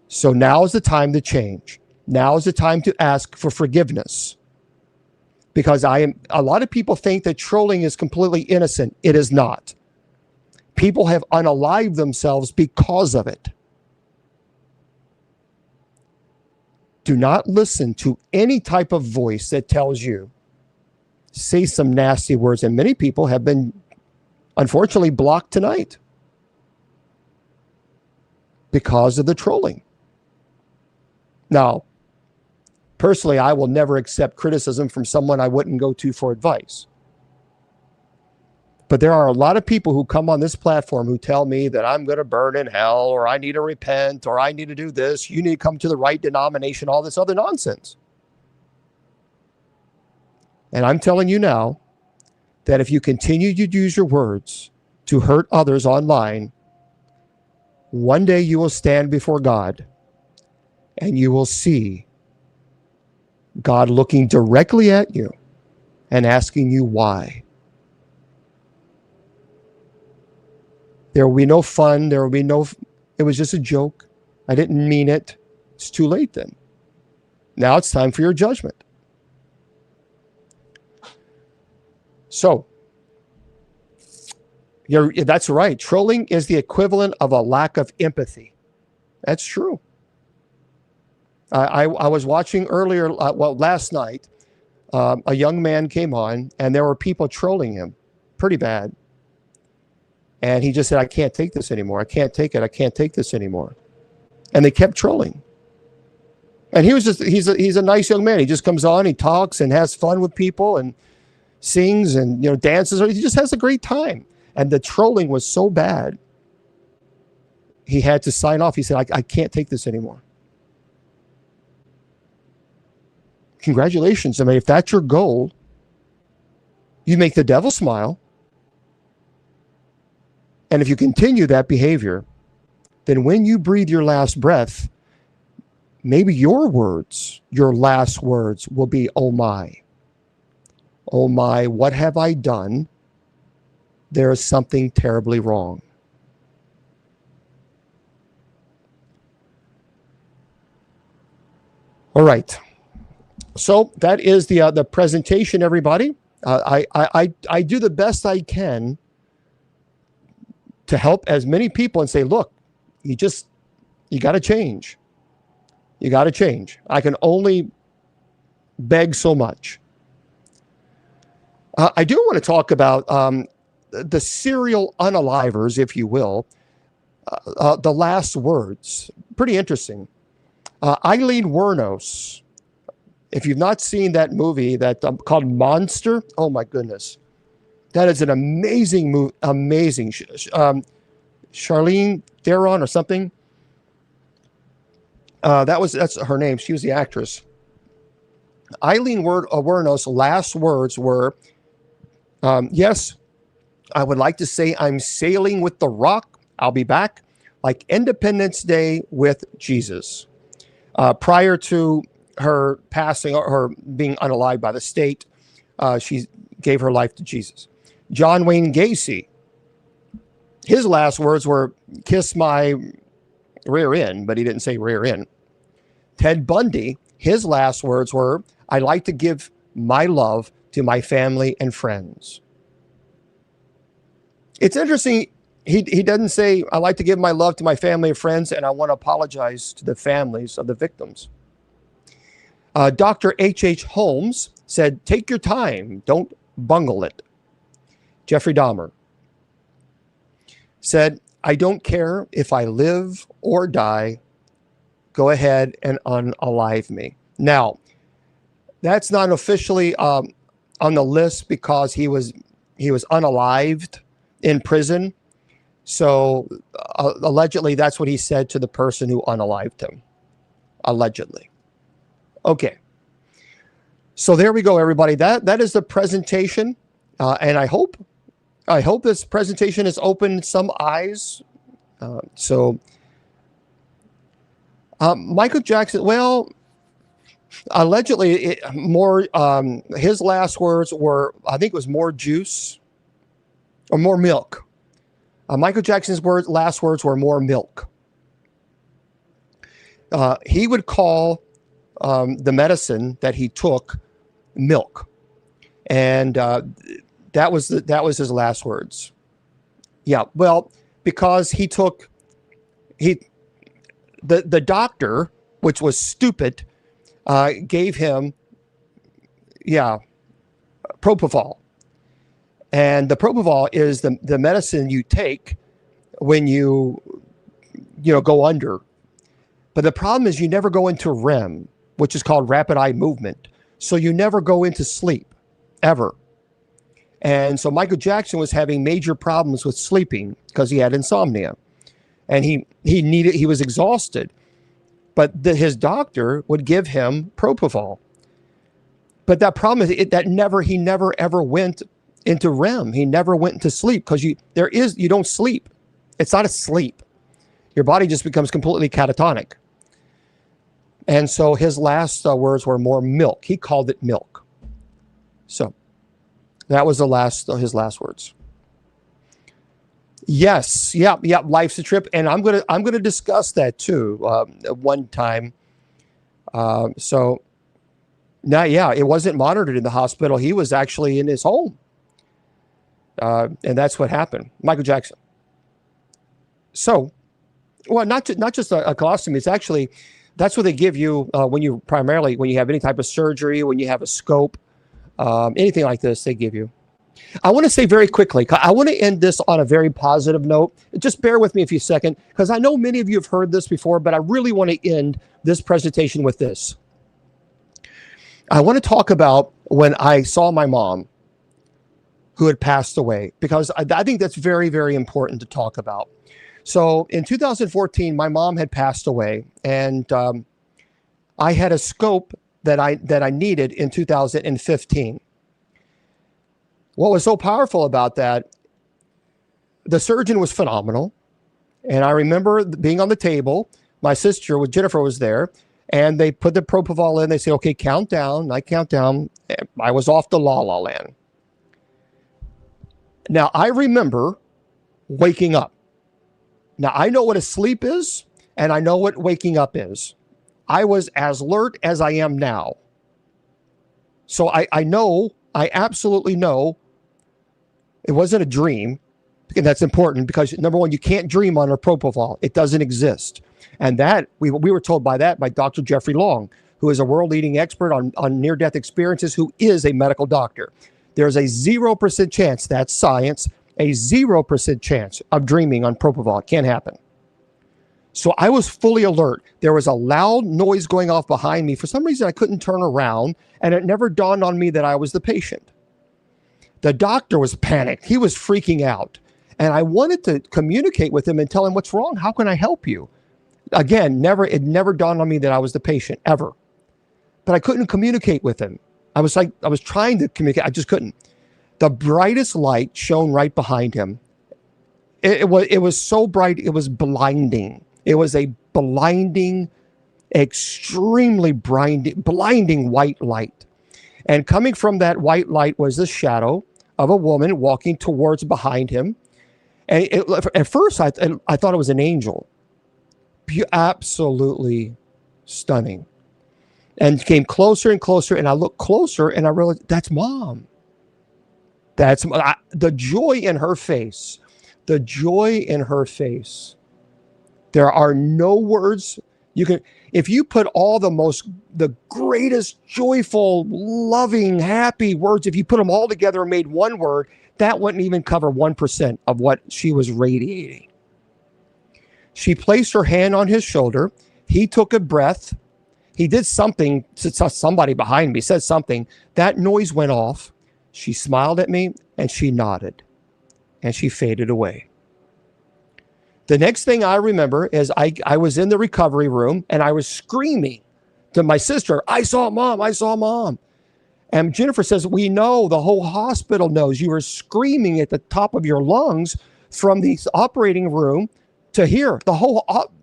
So now is the time to change. Now is the time to ask for forgiveness. Because a lot of people think that trolling is completely innocent. It is not. People have unalived themselves because of it. Do not listen to any type of voice that tells you, say some nasty words. And many people have been, unfortunately, blocked tonight because of the trolling. Now, personally, I will never accept criticism from someone I wouldn't go to for advice. But there are a lot of people who come on this platform who tell me that I'm going to burn in hell, or I need to repent, or I need to do this. You need to come to the right denomination, all this other nonsense. And I'm telling you now that if you continue to use your words to hurt others online, one day you will stand before God and you will see God looking directly at you and asking you why. There will be no fun. There will be no, it was just a joke. I didn't mean it. It's too late then. Now it's time for your judgment. So, that's right. Trolling is the equivalent of a lack of empathy. That's true. I was watching earlier, last night, a young man came on and there were people trolling him pretty bad. And he just said, I can't take this anymore. I can't take it. I can't take this anymore. And they kept trolling. And he was just, he's a nice young man. He just comes on, he talks and has fun with people and sings and, dances. He just has a great time. And the trolling was so bad, he had to sign off. He said, I can't take this anymore. Congratulations. I mean, if that's your goal, you make the devil smile. And if you continue that behavior, then when you breathe your last breath, maybe your words, your last words will be, oh my, what have I done? There is something terribly wrong. All right. So that is the presentation, everybody. I do the best I can to help as many people and say, look, you got to change. You got to change. I can only beg so much. I do want to talk about the serial unalivers, if you will, the last words. Pretty interesting. Eileen Wuornos. If you've not seen that movie that called Monster, oh my goodness, that is an amazing movie. Amazing. Charlene Theron or something. That's her name. She was the actress. Eileen Wuornos' last words were, yes, I would like to say I'm sailing with the rock. I'll be back like Independence Day with Jesus. Prior to her passing or her being unalived by the state, she gave her life to Jesus. John Wayne Gacy, his last words were, kiss my rear end, but he didn't say rear end. Ted Bundy, his last words were, I like to give my love to my family and friends. It's interesting. He doesn't say, I like to give my love to my family and friends, and I want to apologize to the families of the victims. Dr. H.H. Holmes said, take your time. Don't bungle it. Jeffrey Dahmer said, I don't care if I live or die. Go ahead and unalive me. Now, that's not officially on the list because he was unalived in prison. So allegedly, that's what he said to the person who unalived him. Allegedly. Okay. So there we go, everybody. That is the presentation, and I hope this presentation has opened some eyes. Michael Jackson. Well, allegedly, his last words were, I think it was more juice or more milk. Michael Jackson's last words were more milk. He would call the medicine that he took milk, and that was his last words. Yeah, well, because the doctor, which was stupid, gave him propofol. And the propofol is the medicine you take when you go under. But the problem is you never go into REM, which is called rapid eye movement. So you never go into sleep, ever. And so Michael Jackson was having major problems with sleeping because he had insomnia. And he was exhausted. But his doctor would give him propofol. But that problem is he never ever went into REM. He never went into sleep because you don't sleep. It's not a sleep. Your body just becomes completely catatonic. And so his last words were more milk. He called it milk. So that was his last words. Yes, yeah, life's a trip, and I'm gonna discuss that too one time. So now, yeah, it wasn't monitored in the hospital. He was actually in his home, and that's what happened. Michael Jackson. So, well, not just a colostomy. It's actually that's what they give you when you have any type of surgery, when you have a scope, anything like this, they give you. I want to say very quickly, I want to end this on a very positive note. Just bear with me a few seconds, because I know many of you have heard this before, but I really want to end this presentation with this. I want to talk about when I saw my mom, who had passed away, because I think that's very, very important to talk about. So in 2014, my mom had passed away, and I had a scope that I needed in 2015. What was so powerful about that, the surgeon was phenomenal. And I remember being on the table, my sister with Jennifer was there, and they put the propofol in. They said, okay, count down. I count down. I was off to La La Land. Now, I remember waking up. Now, I know what a sleep is, and I know what waking up is. I was as alert as I am now. So I know, I absolutely know it wasn't a dream. And that's important because, number one, you can't dream on a propofol. It doesn't exist. And that we were told by Dr. Jeffrey Long, who is a world-leading expert on near-death experiences, who is a medical doctor. There's a 0% chance, that's science, a 0% chance of dreaming on propofol. It can't happen. So I was fully alert. There was a loud noise going off behind me. For some reason, I couldn't turn around, and it never dawned on me that I was the patient. The doctor was panicked. He was freaking out. And I wanted to communicate with him and tell him, what's wrong? How can I help you? Again, it never dawned on me that I was the patient, ever. But I couldn't communicate with him. I was trying to communicate. I just couldn't. The brightest light shone right behind him. It was so bright, it was blinding. It was a blinding, extremely blinding white light. And coming from that white light was the shadow of a woman walking towards behind him. And at first, I thought it was an angel. Absolutely stunning. And came closer and closer, and I looked closer, and I realized, that's Mom. That's the joy in her face. The joy in her face. There are no words you can. If you put all the greatest, joyful, loving, happy words, if you put them all together and made one word, that wouldn't even cover 1% of what she was radiating. She placed her hand on his shoulder. He took a breath. He did something. Somebody behind me said something. That noise went off. She smiled at me and she nodded and she faded away. The next thing I remember is I was in the recovery room and I was screaming to my sister, I saw Mom, I saw Mom. And Jennifer says, we know, the whole hospital knows, you were screaming at the top of your lungs from the operating room to here.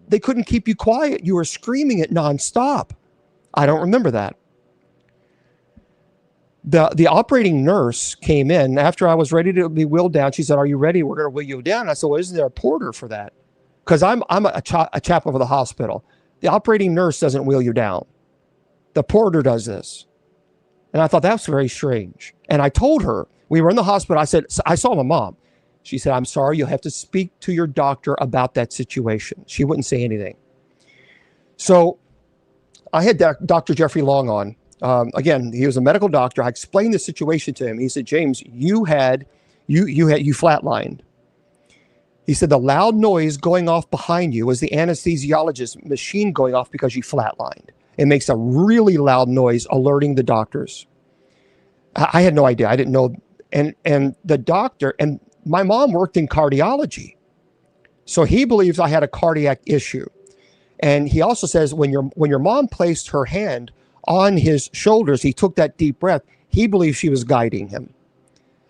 They couldn't keep you quiet. You were screaming it nonstop. I don't remember that. The operating nurse came in after I was ready to be wheeled down. She said, are you ready? We're going to wheel you down. I said, well, isn't there a porter for that? Because I'm a chaplain for the hospital. The operating nurse doesn't wheel you down. The porter does this. And I thought that's very strange. And I told her, we were in the hospital. I said, I saw my Mom. She said, I'm sorry, you'll have to speak to your doctor about that situation. She wouldn't say anything. So I had Dr. Jeffrey Long on. Again, he was a medical doctor. I explained the situation to him. He said, James, you flatlined. He said, the loud noise going off behind you was the anesthesiologist machine going off because you flatlined. It makes a really loud noise alerting the doctors. I had no idea. I didn't know. And the doctor, and my mom worked in cardiology. So he believes I had a cardiac issue. And he also says when your mom placed her hand on his shoulders, he took that deep breath. He believes she was guiding him.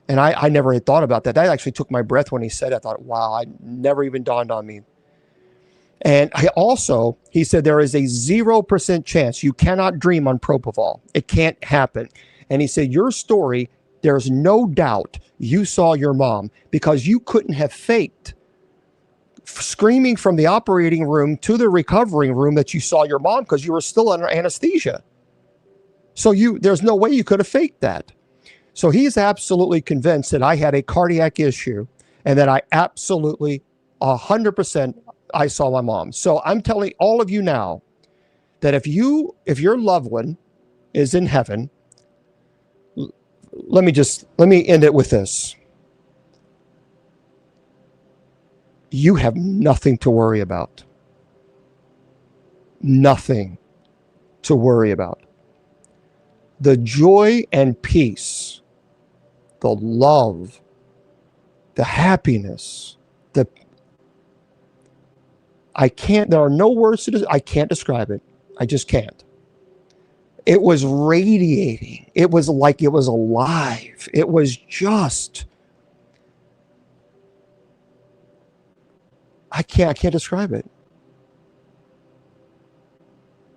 And I never had thought about that. That actually took my breath when he said it. I thought, wow, it never even dawned on me. And he said there is a 0% chance you cannot dream on propofol. It can't happen. And he said, your story, there's no doubt you saw your mom because you couldn't have faked screaming from the operating room to the recovery room that you saw your mom because you were still under anesthesia. So there's no way you could have faked that. So he's absolutely convinced that I had a cardiac issue and that I absolutely 100% I saw my mom. So I'm telling all of you now that if your loved one is in heaven, let me end it with this. You have nothing to worry about. Nothing to worry about. The joy and peace, the love, the happiness, there are no words I can't describe it. I just can't. It was radiating. It was like it was alive. It was just, I can't describe it.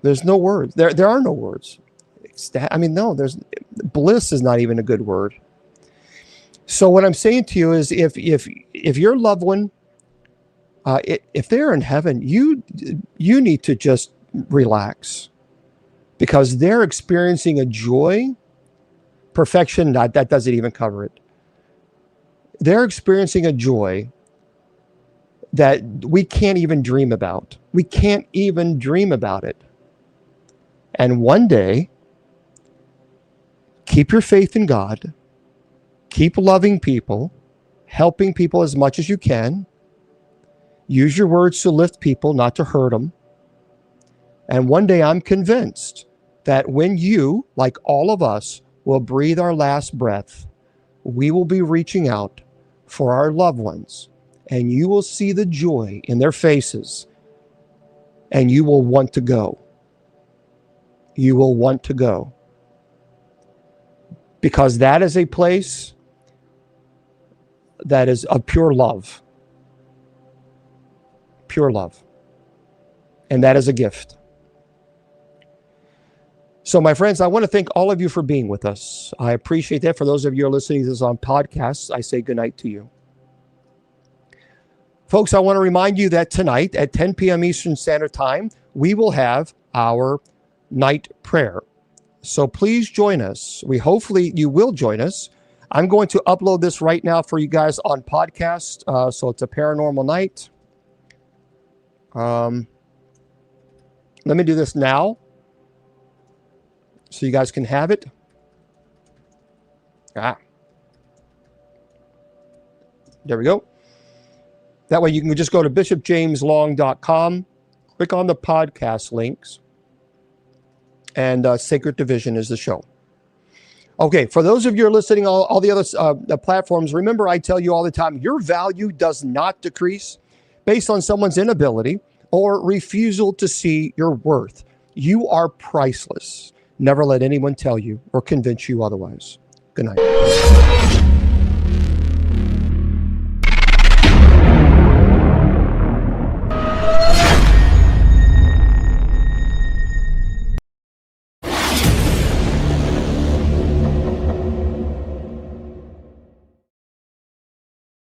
There's no words. There are no words. Bliss is not even a good word. So what I'm saying to you is if your loved one, if they're in heaven, you need to just relax, because they're experiencing a joy. Perfection, that doesn't even cover it. They're experiencing a joy that we can't even dream about. We can't even dream about it. And one day, keep your faith in God, keep loving people, helping people as much as you can. Use your words to lift people, not to hurt them. And one day I'm convinced that when you, like all of us, will breathe our last breath, we will be reaching out for our loved ones, and you will see the joy in their faces, and you will want to go. You will want to go. Because that is a place that is of pure love. Pure love. And that is a gift. So, my friends, I want to thank all of you for being with us. I appreciate that. For those of you who are listening to this on podcasts, I say good night to you. Folks, I want to remind you that tonight at 10 p.m. Eastern Standard Time, we will have our night prayer. So please join us. Hopefully you will join us. I'm going to upload this right now for you guys on podcast. So it's a paranormal night. Let me do this now so you guys can have it. There we go. That way you can just go to bishopjameslong.com, click on the podcast links, and Sacred Division is the show. Okay, for those of you who are listening on all the other platforms, remember I tell you all the time, your value does not decrease based on someone's inability or refusal to see your worth. You are priceless. Never let anyone tell you or convince you otherwise. Good night.